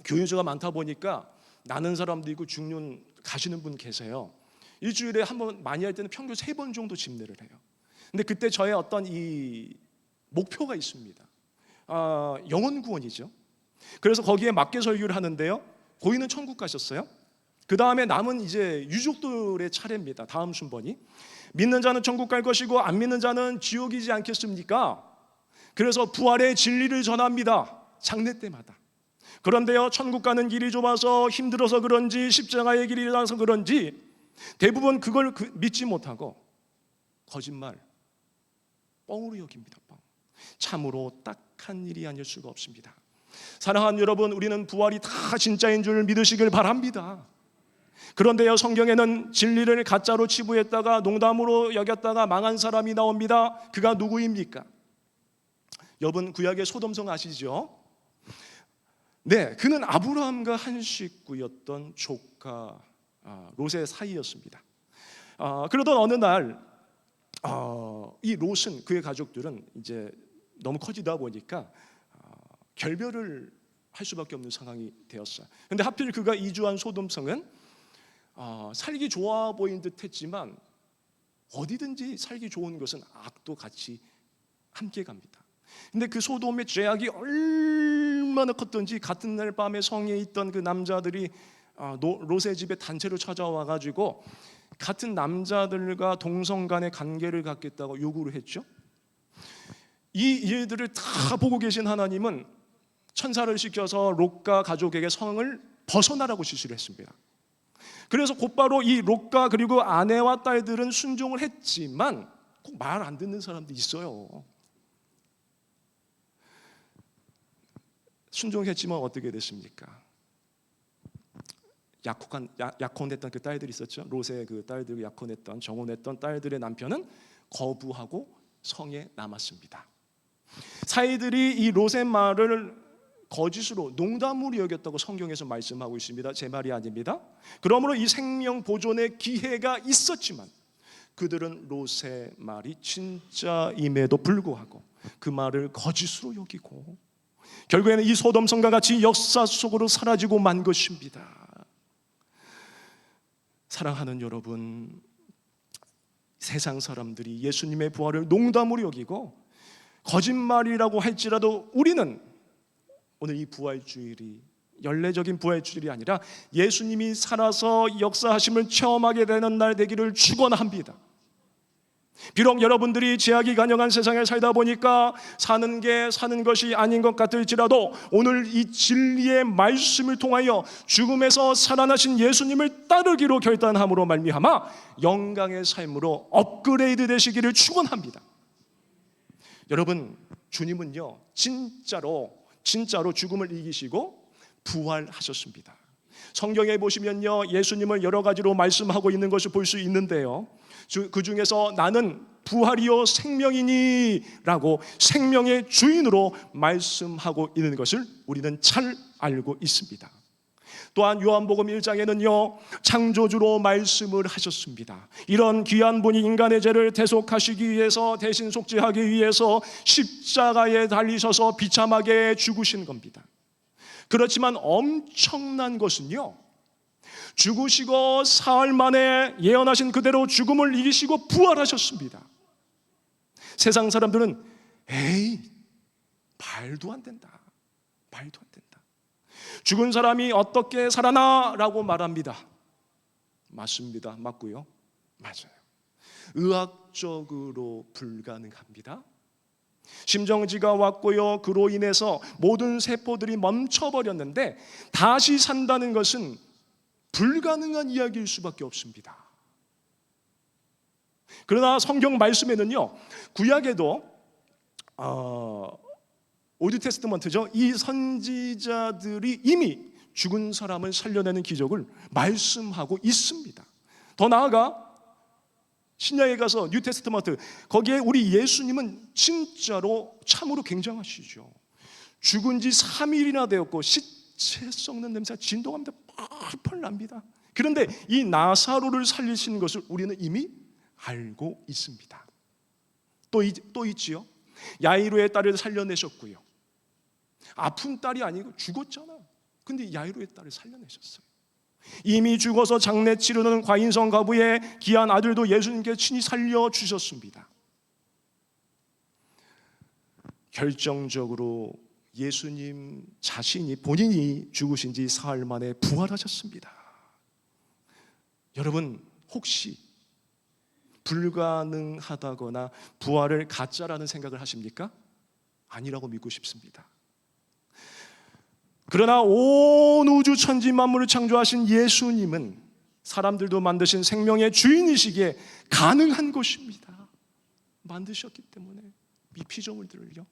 교인수가 많다 보니까 나는 사람도 있고 중년 가시는 분 계세요. 일주일에 한 번, 많이 할 때는 평균 3번 정도 집례를 해요. 근데 그때 저의 어떤 이 목표가 있습니다. 영혼 구원이죠. 그래서 거기에 맞게 설교를 하는데요, 고인은 천국 가셨어요. 그 다음에 남은 이제 유족들의 차례입니다. 다음 순번이. 믿는 자는 천국 갈 것이고 안 믿는 자는 지옥이지 않겠습니까? 그래서 부활의 진리를 전합니다. 장례 때마다. 그런데요, 천국 가는 길이 좁아서 힘들어서 그런지, 십자가의 길이라서 그런지 대부분 그걸 믿지 못하고 거짓말, 뻥으로 여깁니다. 뻥. 참으로 딱한 일이 아닐 수가 없습니다. 사랑하는 여러분, 우리는 부활이 다 진짜인 줄 믿으시길 바랍니다. 그런데요, 성경에는 진리를 가짜로 치부했다가 농담으로 여겼다가 망한 사람이 나옵니다. 그가 누구입니까? 여러분, 구약의 소돔성 아시죠? 네, 그는 아브라함과 한 식구였던 조카 롯의 사이였습니다. 그러던 어느 날 이 롯은, 그의 가족들은 이제 너무 커지다 보니까 결별을 할 수밖에 없는 상황이 되었어요. 그런데 하필 그가 이주한 소돔성은 살기 좋아 보인 듯 했지만 어디든지 살기 좋은 것은 악도 같이 함께 갑니다. 근데 그 소돔의 죄악이 얼마나 컸던지 같은 날 밤에 성에 있던 그 남자들이 롯의 집에 단체로 찾아와 가지고 같은 남자들과 동성 간의 관계를 갖겠다고 요구를 했죠. 이 일들을 다 보고 계신 하나님은 천사를 시켜서 롯과 가족에게 성을 벗어나라고 지시를 했습니다. 그래서 곧바로 이 롯과 그리고 아내와 딸들은 순종을 했지만 꼭 말 안 듣는 사람도 있어요. 순종했지만 어떻게 됐습니까? 약혼했던 그 딸들이 있었죠. 롯의 그 딸들, 약혼했던, 정혼했던 딸들의 남편은 거부하고 성에 남았습니다. 사이들이 이 롯의 말을 거짓으로, 농담으로 여겼다고 성경에서 말씀하고 있습니다. 제 말이 아닙니다. 그러므로 이 생명 보존의 기회가 있었지만 그들은 롯의 말이 진짜임에도 불구하고 그 말을 거짓으로 여기고 결국에는 이 소돔성과 같이 역사 속으로 사라지고 만 것입니다. 사랑하는 여러분, 세상 사람들이 예수님의 부활을 농담으로 여기고 거짓말이라고 할지라도 우리는 오늘 이 부활주일이 연례적인 부활주일이 아니라 예수님이 살아서 역사하심을 체험하게 되는 날 되기를 축원합니다. 비록 여러분들이 제약이 간영한 세상에 살다 보니까 사는 게 사는 것이 아닌 것 같을지라도 오늘 이 진리의 말씀을 통하여 죽음에서 살아나신 예수님을 따르기로 결단함으로 말미암아 영광의 삶으로 업그레이드 되시기를 축원합니다. 여러분, 주님은요 진짜로 죽음을 이기시고 부활하셨습니다. 성경에 보시면요 예수님을 여러 가지로 말씀하고 있는 것을 볼 수 있는데요, 그 중에서 나는 부활이요 생명이니 라고 생명의 주인으로 말씀하고 있는 것을 우리는 잘 알고 있습니다. 또한 요한복음 1장에는요 창조주로 말씀을 하셨습니다. 이런 귀한 분이 인간의 죄를 대속하시기 위해서, 대신 속죄하기 위해서 십자가에 달리셔서 비참하게 죽으신 겁니다. 그렇지만 엄청난 것은요, 죽으시고 사흘 만에 예언하신 그대로 죽음을 이기시고 부활하셨습니다. 세상 사람들은 에이 말도 안 된다, 말도 안 된다. 죽은 사람이 어떻게 살아나? 라고 말합니다. 맞습니다. 맞고요. 맞아요. 의학적으로 불가능합니다. 심정지가 왔고요. 그로 인해서 모든 세포들이 멈춰버렸는데 다시 산다는 것은 불가능한 이야기일 수밖에 없습니다. 그러나 성경 말씀에는요, 구약에도 올드 테스트먼트죠, 이 선지자들이 이미 죽은 사람을 살려내는 기적을 말씀하고 있습니다. 더 나아가 신약에 가서 뉴 테스트먼트, 거기에 우리 예수님은 진짜로 참으로 굉장하시죠. 죽은 지 3일이나 되었고 시체 썩는 냄새가 진동합니다. 펄펄 납니다. 그런데 이 나사로를 살리신 것을 우리는 이미 알고 있습니다. 또 있지요. 야이로의 딸을 살려내셨고요. 아픈 딸이 아니고 죽었잖아. 근데 야이로의 딸을 살려내셨어요. 이미 죽어서 장례 치르는 과인성 가부의 귀한 아들도 예수님께 친히 살려주셨습니다. 결정적으로 예수님 자신이 본인이 죽으신 지 사흘 만에 부활하셨습니다. 여러분, 혹시 불가능하다거나 부활을 가짜라는 생각을 하십니까? 아니라고 믿고 싶습니다. 그러나 온 우주 천지 만물을 창조하신 예수님은 사람들도 만드신 생명의 주인이시기에 가능한 것입니다. 만드셨기 때문에 이 피조물들을요.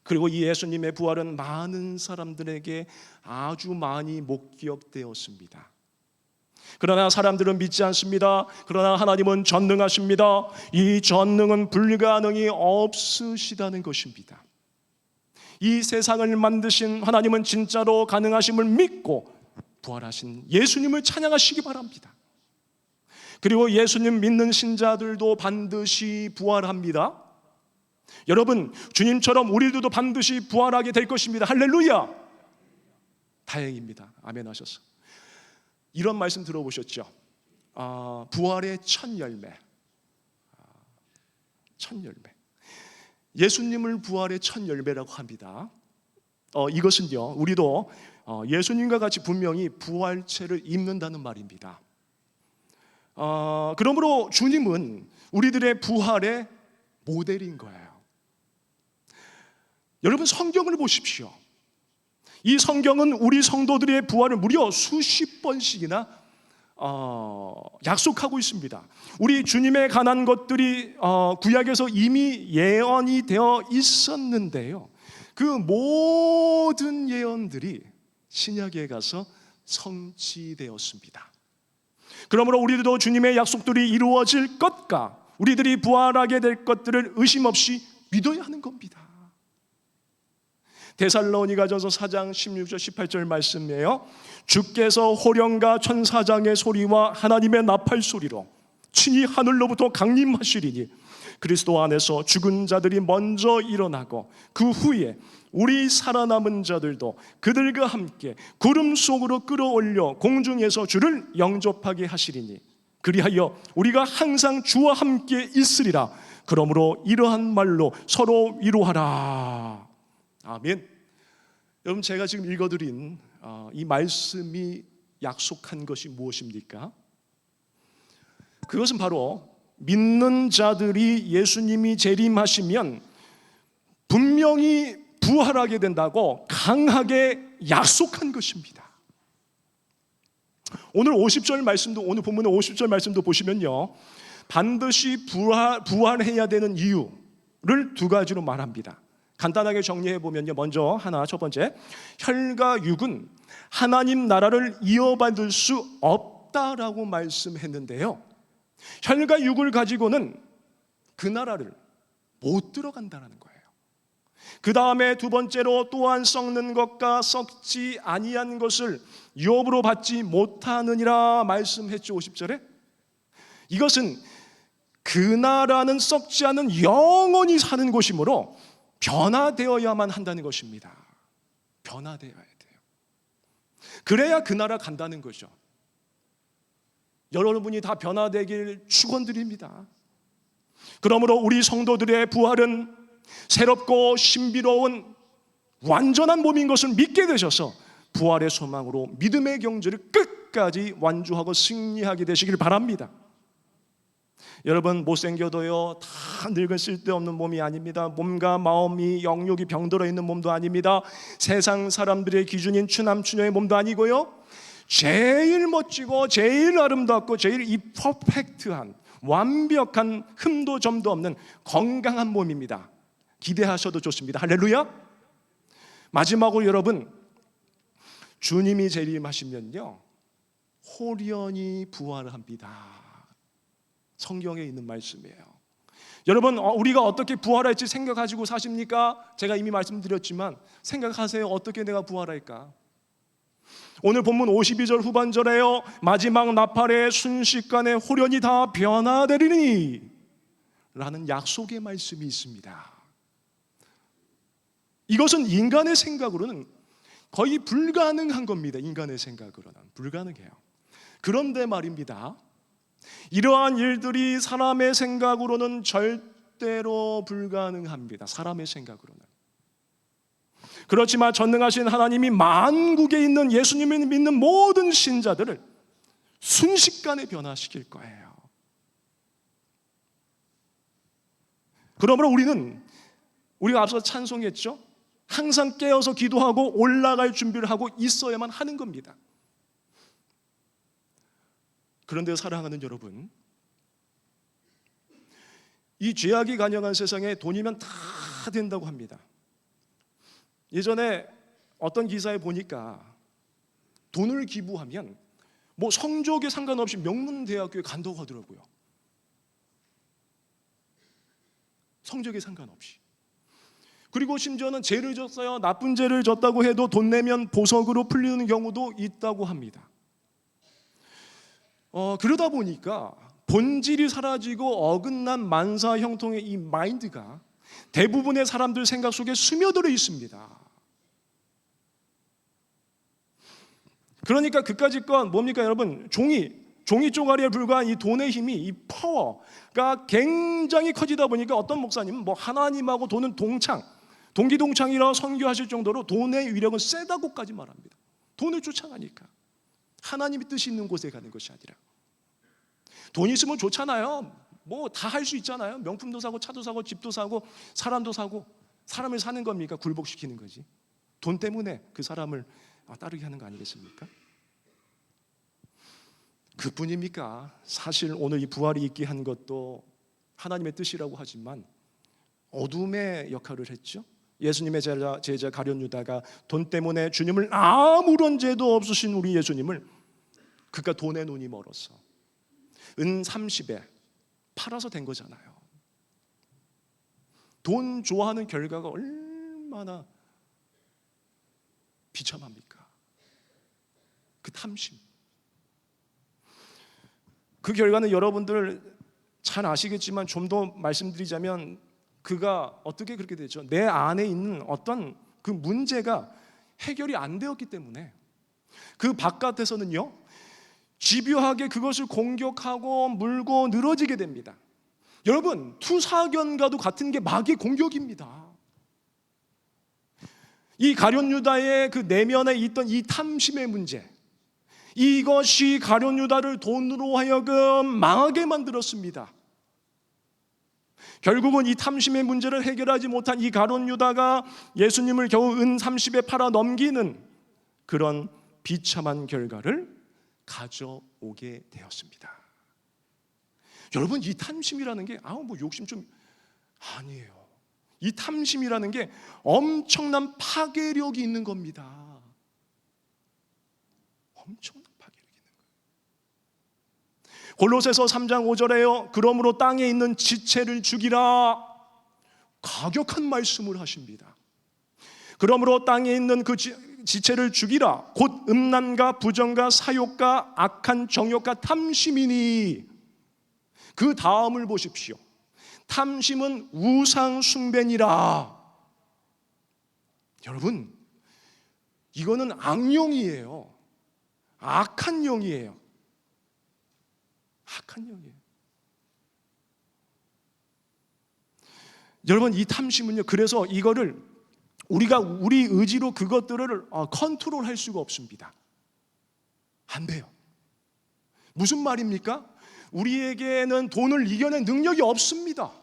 그리고 이 예수님의 부활은 많은 사람들에게 아주 많이 목격되었습니다. 그러나 사람들은 믿지 않습니다. 그러나 하나님은 전능하십니다. 이 전능은 불가능이 없으시다는 것입니다. 이 세상을 만드신 하나님은 진짜로 가능하심을 믿고 부활하신 예수님을 찬양하시기 바랍니다. 그리고 예수님 믿는 신자들도 반드시 부활합니다. 여러분, 주님처럼 우리들도 반드시 부활하게 될 것입니다. 할렐루야! 다행입니다. 아멘 하셔서. 이런 말씀 들어보셨죠? 부활의 첫 열매. 첫 열매. 예수님을 부활의 첫 열매라고 합니다. 이것은요, 우리도 예수님과 같이 분명히 부활체를 입는다는 말입니다. 그러므로 주님은 우리들의 부활의 모델인 거예요. 여러분, 성경을 보십시오. 이 성경은 우리 성도들의 부활을 무려 수십 번씩이나 약속하고 있습니다. 우리 주님에 관한 것들이 구약에서 이미 예언이 되어 있었는데요, 그 모든 예언들이 신약에 가서 성취되었습니다. 그러므로 우리들도 주님의 약속들이 이루어질 것과 우리들이 부활하게 될 것들을 의심 없이 믿어야 하는 겁니다. 데살로니가전서 4장 16절 18절 말씀이에요. 주께서 호령과 천사장의 소리와 하나님의 나팔 소리로 친히 하늘로부터 강림하시리니 그리스도 안에서 죽은 자들이 먼저 일어나고 그 후에 우리 살아남은 자들도 그들과 함께 구름 속으로 끌어올려 공중에서 주를 영접하게 하시리니 그리하여 우리가 항상 주와 함께 있으리라. 그러므로 이러한 말로 서로 위로하라. 아멘. 여러분, 제가 지금 읽어드린 이 말씀이 약속한 것이 무엇입니까? 그것은 바로 믿는 자들이 예수님이 재림하시면 분명히 부활하게 된다고 강하게 약속한 것입니다. 오늘 50절 말씀도, 오늘 본문의 50절 말씀도 보시면요, 반드시 부활해야 되는 이유를 두 가지로 말합니다. 간단하게 정리해 보면요, 먼저 첫 번째, 혈과 육은 하나님 나라를 이어받을 수 없다라고 말씀했는데요, 혈과 육을 가지고는 그 나라를 못 들어간다는 거예요. 그 다음에 두 번째로, 또한 썩는 것과 썩지 아니한 것을 유업으로 받지 못하느니라 말씀했죠. 50절에 이것은 그 나라는 썩지 않은 영원히 사는 곳이므로 변화되어야만 한다는 것입니다. 변화되어야 돼요. 그래야 그 나라 간다는 거죠. 여러분이 다 변화되길 축원드립니다. 그러므로 우리 성도들의 부활은 새롭고 신비로운 완전한 몸인 것을 믿게 되셔서 부활의 소망으로 믿음의 경주를 끝까지 완주하고 승리하게 되시길 바랍니다. 여러분, 못생겨도요 다 늙은 쓸데없는 몸이 아닙니다. 몸과 마음이 영육이 병들어 있는 몸도 아닙니다. 세상 사람들의 기준인 추남 추녀의 몸도 아니고요, 제일 멋지고 제일 아름답고 제일 이 퍼펙트한 완벽한 흠도 점도 없는 건강한 몸입니다. 기대하셔도 좋습니다. 할렐루야. 마지막으로 여러분, 주님이 재림하시면요 홀연히 부활합니다. 성경에 있는 말씀이에요. 여러분, 우리가 어떻게 부활할지 생각하시고 사십니까? 제가 이미 말씀드렸지만 생각하세요. 어떻게 내가 부활할까? 오늘 본문 52절 후반절에요, 마지막 나팔의 순식간에 홀연히 다 변화되리니 라는 약속의 말씀이 있습니다. 이것은 인간의 생각으로는 거의 불가능한 겁니다. 인간의 생각으로는 불가능해요. 그런데 말입니다, 이러한 일들이 사람의 생각으로는 절대로 불가능합니다. 사람의 생각으로는. 그렇지만 전능하신 하나님이 만국에 있는 예수님을 믿는 모든 신자들을 순식간에 변화시킬 거예요. 그러므로 우리가 앞서 찬송했죠? 항상 깨어서 기도하고 올라갈 준비를 하고 있어야만 하는 겁니다. 그런데 사랑하는 여러분, 이 죄악이 간영한 세상에 돈이면 다 된다고 합니다. 예전에 어떤 기사에 보니까 돈을 기부하면 뭐 성적에 상관없이 명문대학교에 간다고 하더라고요. 성적에 상관없이. 그리고 심지어는 죄를 졌어요. 나쁜 죄를 졌다고 해도 돈 내면 보석으로 풀리는 경우도 있다고 합니다. 그러다 보니까 본질이 사라지고 어긋난 만사 형통의 이 마인드가 대부분의 사람들 생각 속에 스며들어 있습니다. 그러니까 그까짓 건 뭡니까 여러분? 종이 쪼가리에 불과한 이 돈의 힘이, 이 파워가 굉장히 커지다 보니까 어떤 목사님은 뭐 하나님하고 돈은 동기동창이라 선교하실 정도로 돈의 위력은 세다고까지 말합니다. 돈을 쫓아가니까. 하나님의 뜻이 있는 곳에 가는 것이 아니라. 돈 있으면 좋잖아요. 뭐 다 할 수 있잖아요. 명품도 사고 차도 사고 집도 사고 사람도 사고. 사람을 사는 겁니까? 굴복시키는 거지. 돈 때문에 그 사람을 따르게 하는 거 아니겠습니까? 그뿐입니까? 사실 오늘 이 부활이 있게 한 것도 하나님의 뜻이라고 하지만 어둠의 역할을 했죠. 예수님의 제자 가룟 유다가 돈 때문에 주님을, 아무런 죄도 없으신 우리 예수님을 그가 돈에 눈이 멀어서 은 30에 팔아서 된 거잖아요. 돈 좋아하는 결과가 얼마나 비참합니까? 그 탐심. 그 결과는 여러분들 잘 아시겠지만 좀 더 말씀드리자면 그가 어떻게 그렇게 되죠? 내 안에 있는 어떤 그 문제가 해결이 안 되었기 때문에 그 바깥에서는요 집요하게 그것을 공격하고 물고 늘어지게 됩니다. 여러분, 투사견과도 같은 게 마귀의 공격입니다. 이 가룟 유다의 그 내면에 있던 이 탐심의 문제, 이것이 가룟 유다를 돈으로 하여금 망하게 만들었습니다. 결국은 이 탐심의 문제를 해결하지 못한 이 가룟 유다가 예수님을 겨우 은 30에 팔아 넘기는 그런 비참한 결과를 가져오게 되었습니다. 여러분, 이 탐심이라는 게 뭐 욕심 좀 아니에요. 이 탐심이라는 게 엄청난 파괴력이 있는 겁니다. 엄청난 파괴력이 있는 거예요. 골로새서 3장 5절에요. 그러므로 땅에 있는 지체를 죽이라. 가격한 말씀을 하십니다. 그러므로 땅에 있는 그 지체를 죽이라. 곧 음란과 부정과 사욕과 악한 정욕과 탐심이니. 그 다음을 보십시오. 탐심은 우상 숭배니라. 여러분, 이거는 악령이에요. 악한 영이에요. 악한 영이에요. 여러분, 이 탐심은요, 그래서 이거를 우리가 우리 의지로 그것들을 컨트롤할 수가 없습니다. 안 돼요. 무슨 말입니까? 우리에게는 돈을 이겨낸 능력이 없습니다.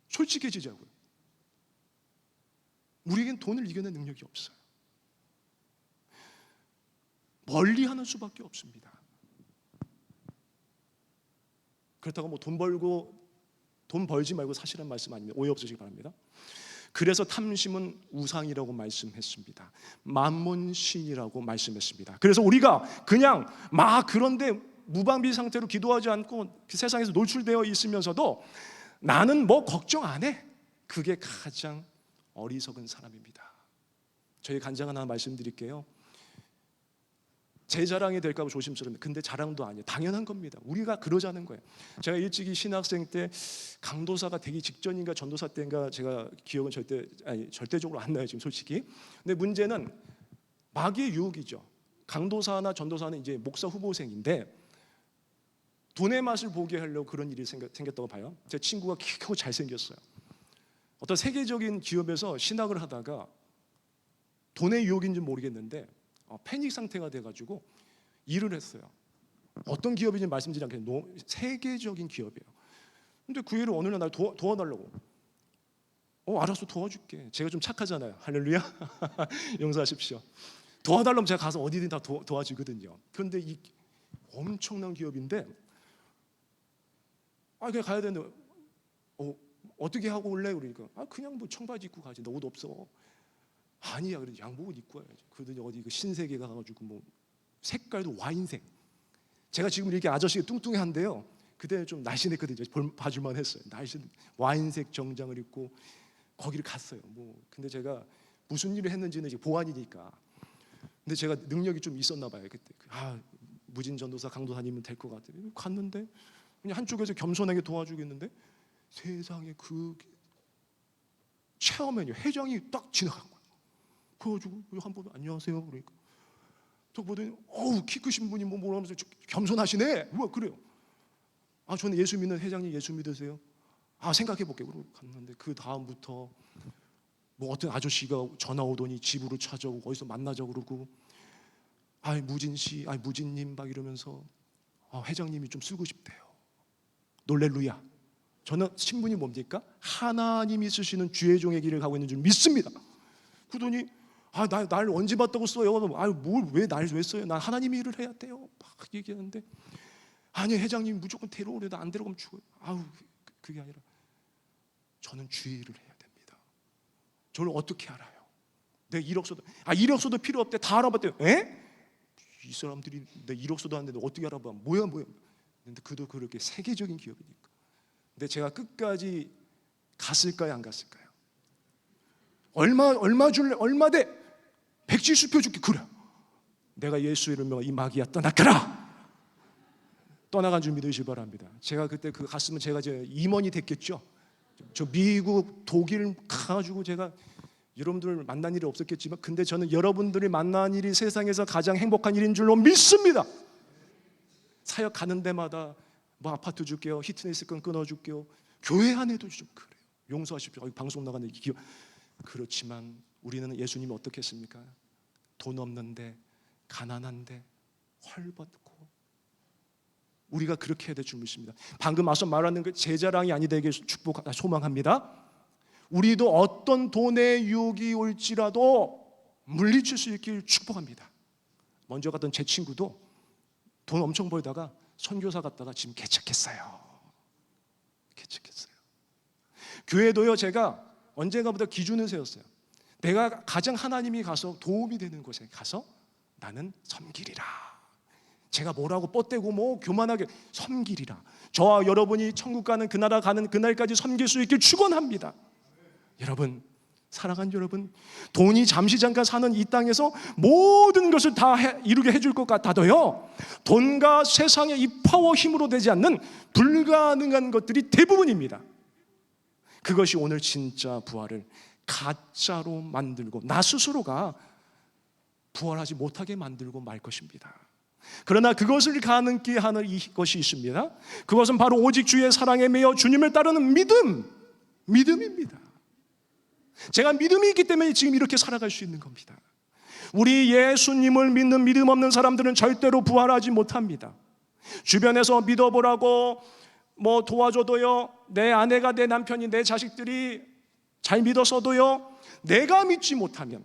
솔직해지자고요. 우리에겐 돈을 이겨낸 능력이 없어요. 멀리하는 수밖에 없습니다. 그렇다고 뭐 돈 벌지 말고 사시란 말씀 아닙니다. 오해 없으시기 바랍니다. 그래서 탐심은 우상이라고 말씀했습니다. 만몬신이라고 말씀했습니다. 그래서 우리가 그냥 그런데 무방비 상태로 기도하지 않고 그 세상에서 노출되어 있으면서도 나는 뭐 걱정 안 해. 그게 가장 어리석은 사람입니다. 저희 간증 하나 말씀드릴게요. 제 자랑이 될까 봐 조심스럽습니다. 근데 자랑도 아니에요. 당연한 겁니다. 우리가 그러자는 거예요. 제가 일찍이 신학생 때 강도사가 되기 직전인가 전도사 때인가 제가 기억은 절대적으로 안 나요 지금 솔직히. 근데 문제는 마귀의 유혹이죠. 강도사나 전도사는 이제 목사 후보생인데 돈의 맛을 보게 하려고 그런 일이 생겼다고 봐요. 제 친구가 키 크고 잘생겼어요. 어떤 세계적인 기업에서 신학을 하다가 돈의 유혹인지 모르겠는데 패닉 상태가 돼가지고 일을 했어요. 어떤 기업인지 말씀드리지 않겠는데 세계적인 기업이에요. 근데 그 일을 어느 날 도와달라고. 알았어, 도와줄게. 제가 좀 착하잖아요. 할렐루야. 용서하십시오. 도와달라면 제가 가서 어디든 다 도와주거든요. 그런데 이 엄청난 기업인데 그냥 가야 되는데 어떻게 하고 올래? 그러니까 그냥 뭐 청바지 입고 가지. 너 옷 없어. 아니야, 그래도 양복은 입고 와야지. 그러더니 어디 그 신세계가 가가지고 뭐 색깔도 와인색. 제가 지금 이렇게 아저씨가 뚱뚱한데요. 그때 좀 날씬했거든요. 봐줄만 했어요. 날씬 와인색 정장을 입고 거기를 갔어요. 근데 제가 무슨 일을 했는지는 이제 보안이니까. 근데 제가 능력이 좀 있었나 봐요. 그때 무진 전도사 강도사님은 될 것 같아요. 갔는데 그냥 한쪽에서 겸손하게 도와주겠는데 세상에 그 체험에요. 회장이 딱 지나간 거예요. 그래가지고 한번 안녕하세요. 그러니까 저 보더니 키 크신 분이 뭐라 하면서 겸손하시네. 뭐야 그래요. 저는 예수 믿는 회장님 예수 믿으세요? 생각해 볼게요. 그러고 갔는데 그 다음부터 뭐 어떤 아저씨가 전화 오더니 집으로 찾아오고 어디서 만나자고 그러고 무진 씨, 무진님 막 이러면서 회장님이 좀 쓰고 싶대요. 놀렐루야. 저는 신분이 뭡니까? 하나님이 쓰시는 주의 종의 길을 가고 있는 줄 믿습니다. 그러더니 날 언제 봤다고 써요? 왜 날 왜 써요? 난 하나님 일을 해야 돼요. 막 얘기하는데 아니 회장님 무조건 데려오래. 나 안 데려가면 죽어요. 그게 아니라 저는 주의 일을 해야 됩니다. 저를 어떻게 알아요? 내 이력서도 이력서도 필요 없대. 다 알아봤대요. 이 사람들이 내 이력서도 안 되는데 어떻게 알아봐? 뭐야? 근데 그도 그렇게 세계적인 기업이니까. 근데 제가 끝까지 갔을까요? 안 갔을까요? 얼마 줄래? 얼마 돼? 170표 줄게. 그래. 내가 예수 이름으로 이 마귀야 떠나가라. 떠나간 줄 믿으시기 바랍니다. 제가 그때 갔으면 제가 임원이 됐겠죠. 저 미국, 독일 가가지고 제가 여러분들을 만난 일이 없었겠지만 근데 저는 여러분들이 만난 일이 세상에서 가장 행복한 일인 줄로 믿습니다. 사역 가는 데마다 뭐 아파트 줄게요. 히트네스권 끊어줄게요. 교회 안에도 좀 그래요. 용서하십시오. 방송 나가는 기억. 그렇지만 우리는 예수님이 어떻게 했습니까? 돈 없는데 가난한데 헐벗고 우리가 그렇게 해야 될 줄 믿습니다. 방금 앞서 말하는 그 제 자랑이 아니 되길 소망합니다. 우리도 어떤 돈의 유혹이 올지라도 물리칠 수 있길 축복합니다. 먼저 갔던 제 친구도 돈 엄청 벌다가 선교사 갔다가 지금 개척했어요. 교회도요, 제가 언젠가부터 기준을 세웠어요. 내가 가장 하나님이 가서 도움이 되는 곳에 가서 나는 섬기리라. 제가 뭐라고 뻗대고 뭐 교만하게 섬기리라. 저와 여러분이 천국 가는 그 나라 가는 그날까지 섬길 수 있길 축원합니다. 여러분, 사랑하는 여러분, 돈이 잠시 잠깐 사는 이 땅에서 모든 것을 다 이루게 해줄 것 같아도요, 돈과 세상의 이 파워 힘으로 되지 않는 불가능한 것들이 대부분입니다. 그것이 오늘 진짜 부활을 가짜로 만들고 나 스스로가 부활하지 못하게 만들고 말 것입니다. 그러나 그것을 가능케 하는 것이 있습니다. 그것은 바로 오직 주의 사랑에 매여 주님을 따르는 믿음입니다. 제가 믿음이 있기 때문에 지금 이렇게 살아갈 수 있는 겁니다. 우리 예수님을 믿는 믿음 없는 사람들은 절대로 부활하지 못합니다. 주변에서 믿어보라고 뭐 도와줘도요, 내 아내가, 내 남편이, 내 자식들이 잘 믿었어도요, 내가 믿지 못하면,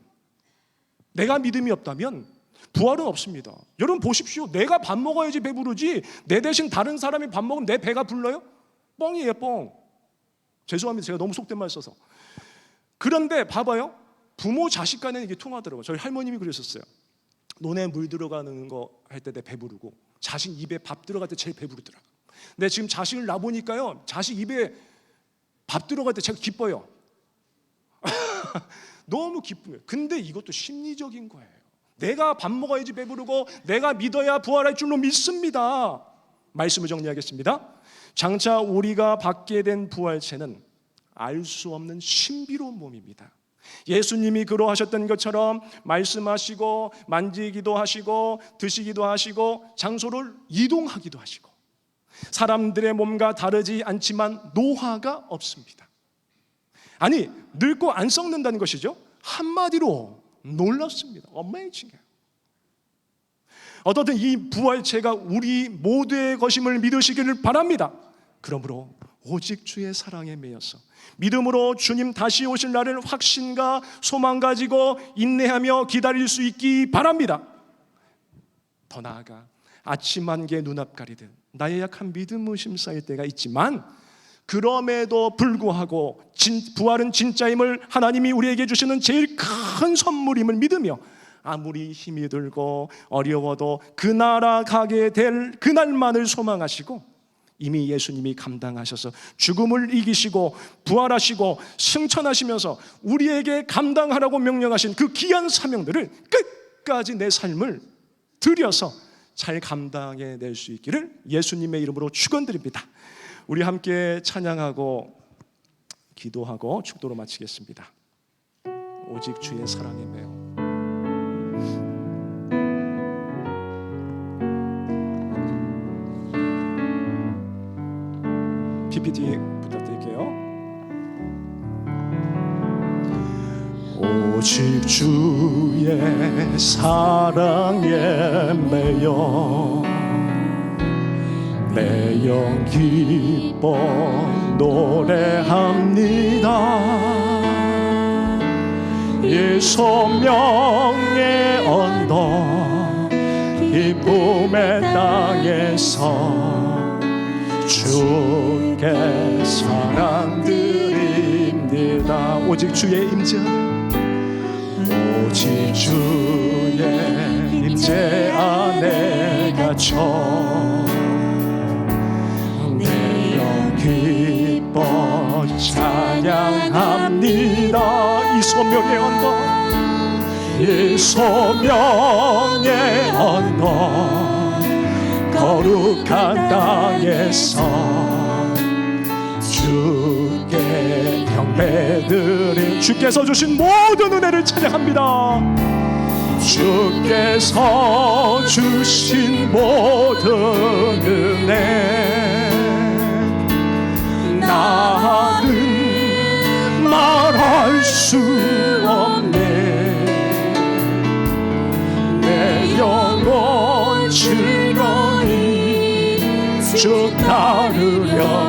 내가 믿음이 없다면 부활은 없습니다. 여러분 보십시오. 내가 밥 먹어야지 배부르지 내 대신 다른 사람이 밥 먹으면 내 배가 불러요? 뻥이에요, 뻥. 죄송합니다. 제가 너무 속된 말 써서. 그런데 봐봐요. 부모 자식 간에 이게 통하더라고요. 저희 할머님이 그러셨어요. 논에 물 들어가는 거 할 때 내 배부르고 자식 입에 밥 들어갈 때 제일 배부르더라. 근데 지금 자식을 낳아보니까요, 자식 입에 밥 들어갈 때 제가 기뻐요. 너무 기쁘네요. 근데 이것도 심리적인 거예요. 내가 밥 먹어야지 배부르고 내가 믿어야 부활할 줄로 믿습니다. 말씀을 정리하겠습니다. 장차 우리가 받게 된 부활체는 알 수 없는 신비로운 몸입니다. 예수님이 그러하셨던 것처럼 말씀하시고 만지기도 하시고 드시기도 하시고 장소를 이동하기도 하시고 사람들의 몸과 다르지 않지만 노화가 없습니다. 아니, 늙고 안 썩는다는 것이죠. 한마디로 놀랍습니다. 어메이징해요. 어떻든 이 부활체가 우리 모두의 것임을 믿으시기를 바랍니다. 그러므로 오직 주의 사랑에 매여서 믿음으로 주님 다시 오실 날을 확신과 소망 가지고 인내하며 기다릴 수 있기 바랍니다. 더 나아가 아침 안개 눈앞 가리듯 나의 약한 믿음 의심 쌓일 때가 있지만 그럼에도 불구하고 부활은 진짜임을 하나님이 우리에게 주시는 제일 큰 선물임을 믿으며 아무리 힘이 들고 어려워도 그 나라 가게 될 그날만을 소망하시고 이미 예수님이 감당하셔서 죽음을 이기시고 부활하시고 승천하시면서 우리에게 감당하라고 명령하신 그 귀한 사명들을 끝까지 내 삶을 들여서 잘 감당해낼 수 있기를 예수님의 이름으로 축원드립니다. 우리 함께 찬양하고 기도하고 축도로 마치겠습니다. 오직 주의 사랑에 매여 PPT 부탁드릴게요. 오직 주의 사랑에 매여 내 영 기뻐 노래합니다. 이 소명의 언덕 기쁨의 땅에서 주께 사랑드립니다. 오직 주의 임재 오직 주의 임재 안에 갇혀 내 영 기뻐 찬양합니다. 이 소명의 언덕 이 소명의 언덕 거룩한 땅에서 주께 경배드린 주께서 주신 모든 은혜를 찬양합니다. 주께서 주신 모든 은혜 나는 말할 수 없네. 내 영혼 즐거이 주 따르렵니다.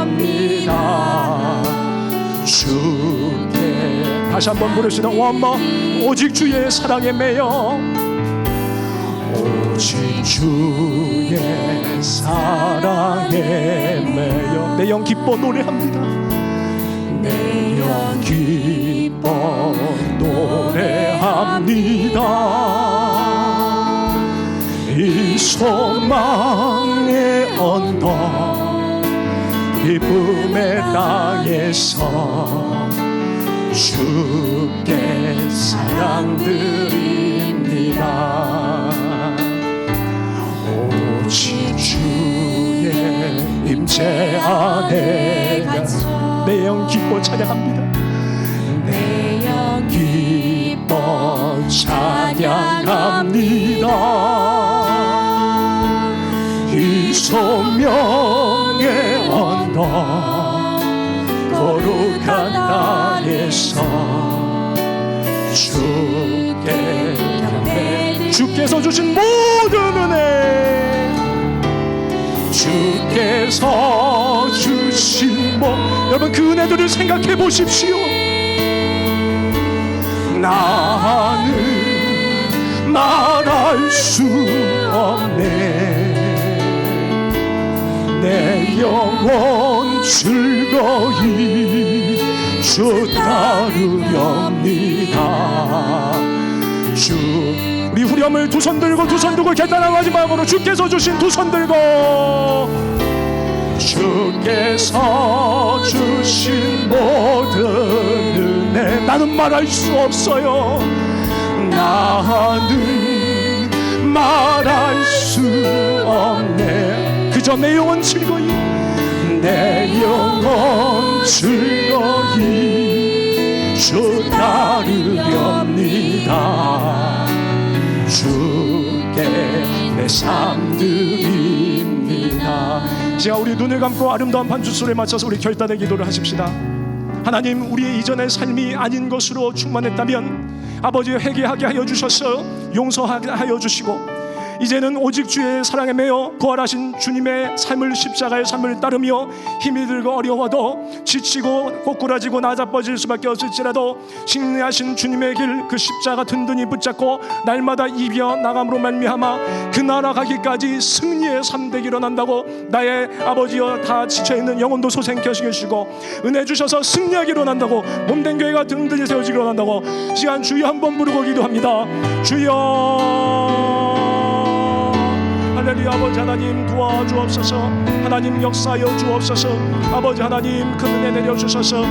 주께 다시 한번 부르시다. 원머 오직 주의 사랑에 매여 오직 주의 사랑에 매여 내 영 기뻐 노래합니다. 내 영 기뻐 노래합니다. 이 소망의 언덕 기쁨의 땅에서 주께 사랑드립니다. 오직 주의 임재 안에 내 영 기뻐 찬양합니다. 내 영 기뻐 찬양합니다. 이 소명의 언덕 거룩한 땅에서 주께 경배를 주께서 주신 모든 은혜 주께서 주신 여러분 그 은혜들을 생각해 보십시오. 나는 말할 수 없네. 내 영혼 즐거이 주 따르렵니다. 주 우리 후렴을 두 손 들고 결단한 마지막으로 주께서 주신 두 손 들고 주께서 주신 모든 은혜 나는 말할 수 없어요. 나는 말할 수 없네. 그저 내 영혼 즐거이 내 영혼 즐거이 주 따르렵니다. 주께 내 삶 드립니다. 제가 우리 눈을 감고 아름다운 반주소리에 맞춰서 우리 결단의 기도를 하십시다. 하나님, 우리의 이전의 삶이 아닌 것으로 충만했다면 아버지 회개하게 하여 주셔서 용서하게 하여 주시고 이제는 오직 주의 사랑에 매여 부활하신 주님의 삶을 십자가의 삶을 따르며 힘이 들고 어려워도 지치고 꼬꾸라지고 나자빠질 수밖에 없을지라도 승리하신 주님의 길 그 십자가 든든히 붙잡고 날마다 이겨 나감으로 말미암아 그 나라 가기까지 승리의 삶 되기 일어난다고 나의 아버지여 다 지쳐있는 영혼도 소생케 하시고 은혜 주셔서 승리하기 일어난다고 몸된 교회가 든든히 세워지기 일어난다고 시간 주여 한번 부르고 기도합니다. 주여 할렐루야. 아버지 하나님 도와주옵소서. 하나님 역사하여 주옵소서. 아버지 하나님 큰 은혜 내려주셔서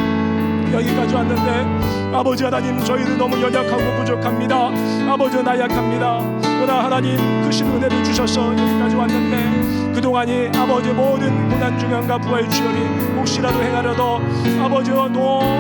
여기까지 왔는데 아버지 하나님 저희는 너무 연약하고 부족합니다. 아버지 나약합니다. 그러나 하나님 크신 은혜를 주셔서 여기까지 왔는데 그동안이 아버지 모든 고난중앙과 부활주연이 혹시라도 행하려도 아버지와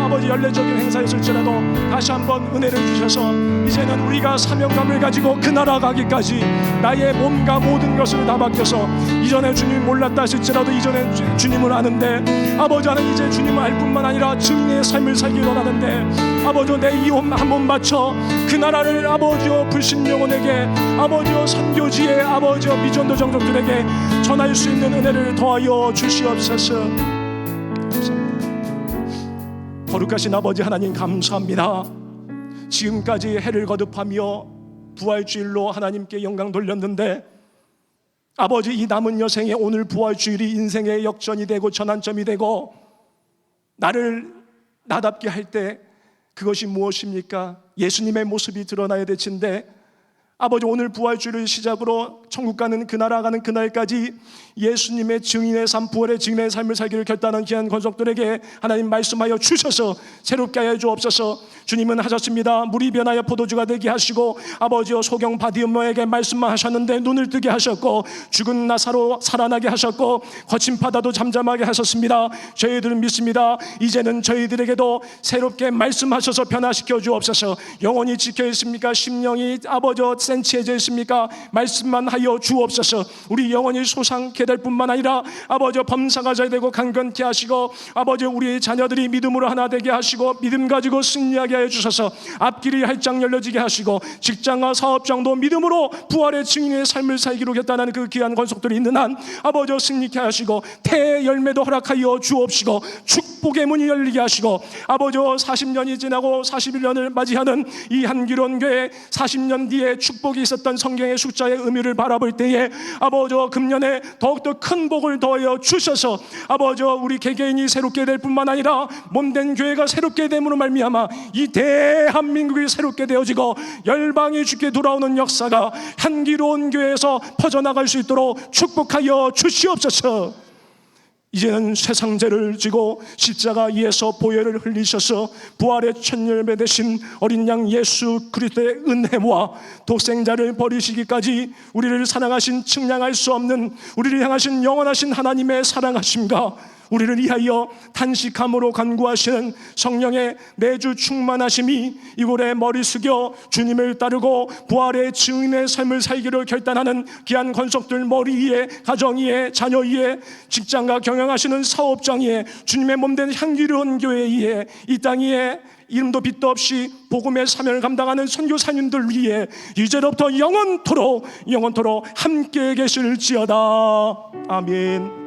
아버지 연례적인 행사였을지라도 다시 한번 은혜를 주셔서 이제는 우리가 사명감을 가지고 그 나라 가기까지 나의 몸과 모든 것을 다 맡겨서 이전에 주님 몰랐다 하실지라도 이전에 주님을 아는데 아버지 하나님 이제 주님을 알 뿐만 아니라 증인의 삶을 살기 원하는데 아버지 내 이 몸 한 몸 바쳐 그 나라를 아버지여 불신 영혼에게 아버지여 선교지에 아버지여 미전도 정족들에게 전할 수 있는 은혜를 더하여 주시옵소서. 거룩하신 아버지 하나님 감사합니다. 지금까지 해를 거듭하며 부활주일로 하나님께 영광 돌렸는데 아버지 이 남은 여생에 오늘 부활주일이 인생의 역전이 되고 전환점이 되고 나를 나답게 할 때 그것이 무엇입니까? 예수님의 모습이 드러나야 될 텐데 아버지 오늘 부활주일을 시작으로 천국 가는 그 나라 가는 그날까지 예수님의 증인의 삶 부활의 증인의 삶을 살기를 결단한 귀한 권속들에게 하나님 말씀하여 주셔서 새롭게 하여 주옵소서. 주님은 하셨습니다. 물이 변하여 포도주가 되게 하시고 아버지여 소경 바디오모에게 말씀만 하셨는데 눈을 뜨게 하셨고 죽은 나사로 살아나게 하셨고 거친 바다도 잠잠하게 하셨습니다. 저희들은 믿습니다. 이제는 저희들에게도 새롭게 말씀하셔서 변화시켜 주옵소서. 영혼이 지켜 있습니까? 심령이 아버지여 센치해져 있습니까? 말씀만 하여 주옵소서. 우리 영혼이 소상케 될 뿐만 아니라 아버지 범사가 잘 되고 강건케 하시고 아버지 우리 자녀들이 믿음으로 하나 되게 하시고 믿음 가지고 승리하게 하여 주셔서 앞길이 활짝 열려지게 하시고 직장과 사업장도 믿음으로 부활의 증인의 삶을 살기로 결단하는 그 귀한 권속들이 있는 한 아버지 승리케 하시고 태의 열매도 허락하여 주옵시고 축복의 문이 열리게 하시고 아버지 40년이 지나고 41년을 맞이하는 이 한기론 교회 40년 뒤에 축복이 있었던 성경의 숫자의 의미를 바라볼 때에 아버지 금년에 더욱더 큰 복을 더하여 주셔서 아버지 우리 개개인이 새롭게 될 뿐만 아니라 몸된 교회가 새롭게 됨으로 말미암아 이 대한민국이 새롭게 되어지고 열방이 주께 돌아오는 역사가 한기로운 교회에서 퍼져나갈 수 있도록 축복하여 주시옵소서. 이제는 세상죄를 지고 십자가 위에서 보혈을 흘리셔서 부활의 첫 열매 되신 어린 양 예수 그리스도의 은혜와 독생자를 버리시기까지 우리를 사랑하신 측량할 수 없는 우리를 향하신 영원하신 하나님의 사랑하심과 우리를 위하여 탄식함으로 간구하시는 성령의 내주 충만하심이 이곳에 머리 숙여 주님을 따르고 부활의 증인의 삶을 살기를 결단하는 귀한 권속들 머리 위에 가정 위에 자녀 위에 직장과 경영하시는 사업장 위에 주님의 몸된 향기로운 교회 위에 이 땅 위에 이름도 빛도 없이 복음의 사명을 감당하는 선교사님들 위해 이제로부터 영원토록 함께 계실지어다. 아멘.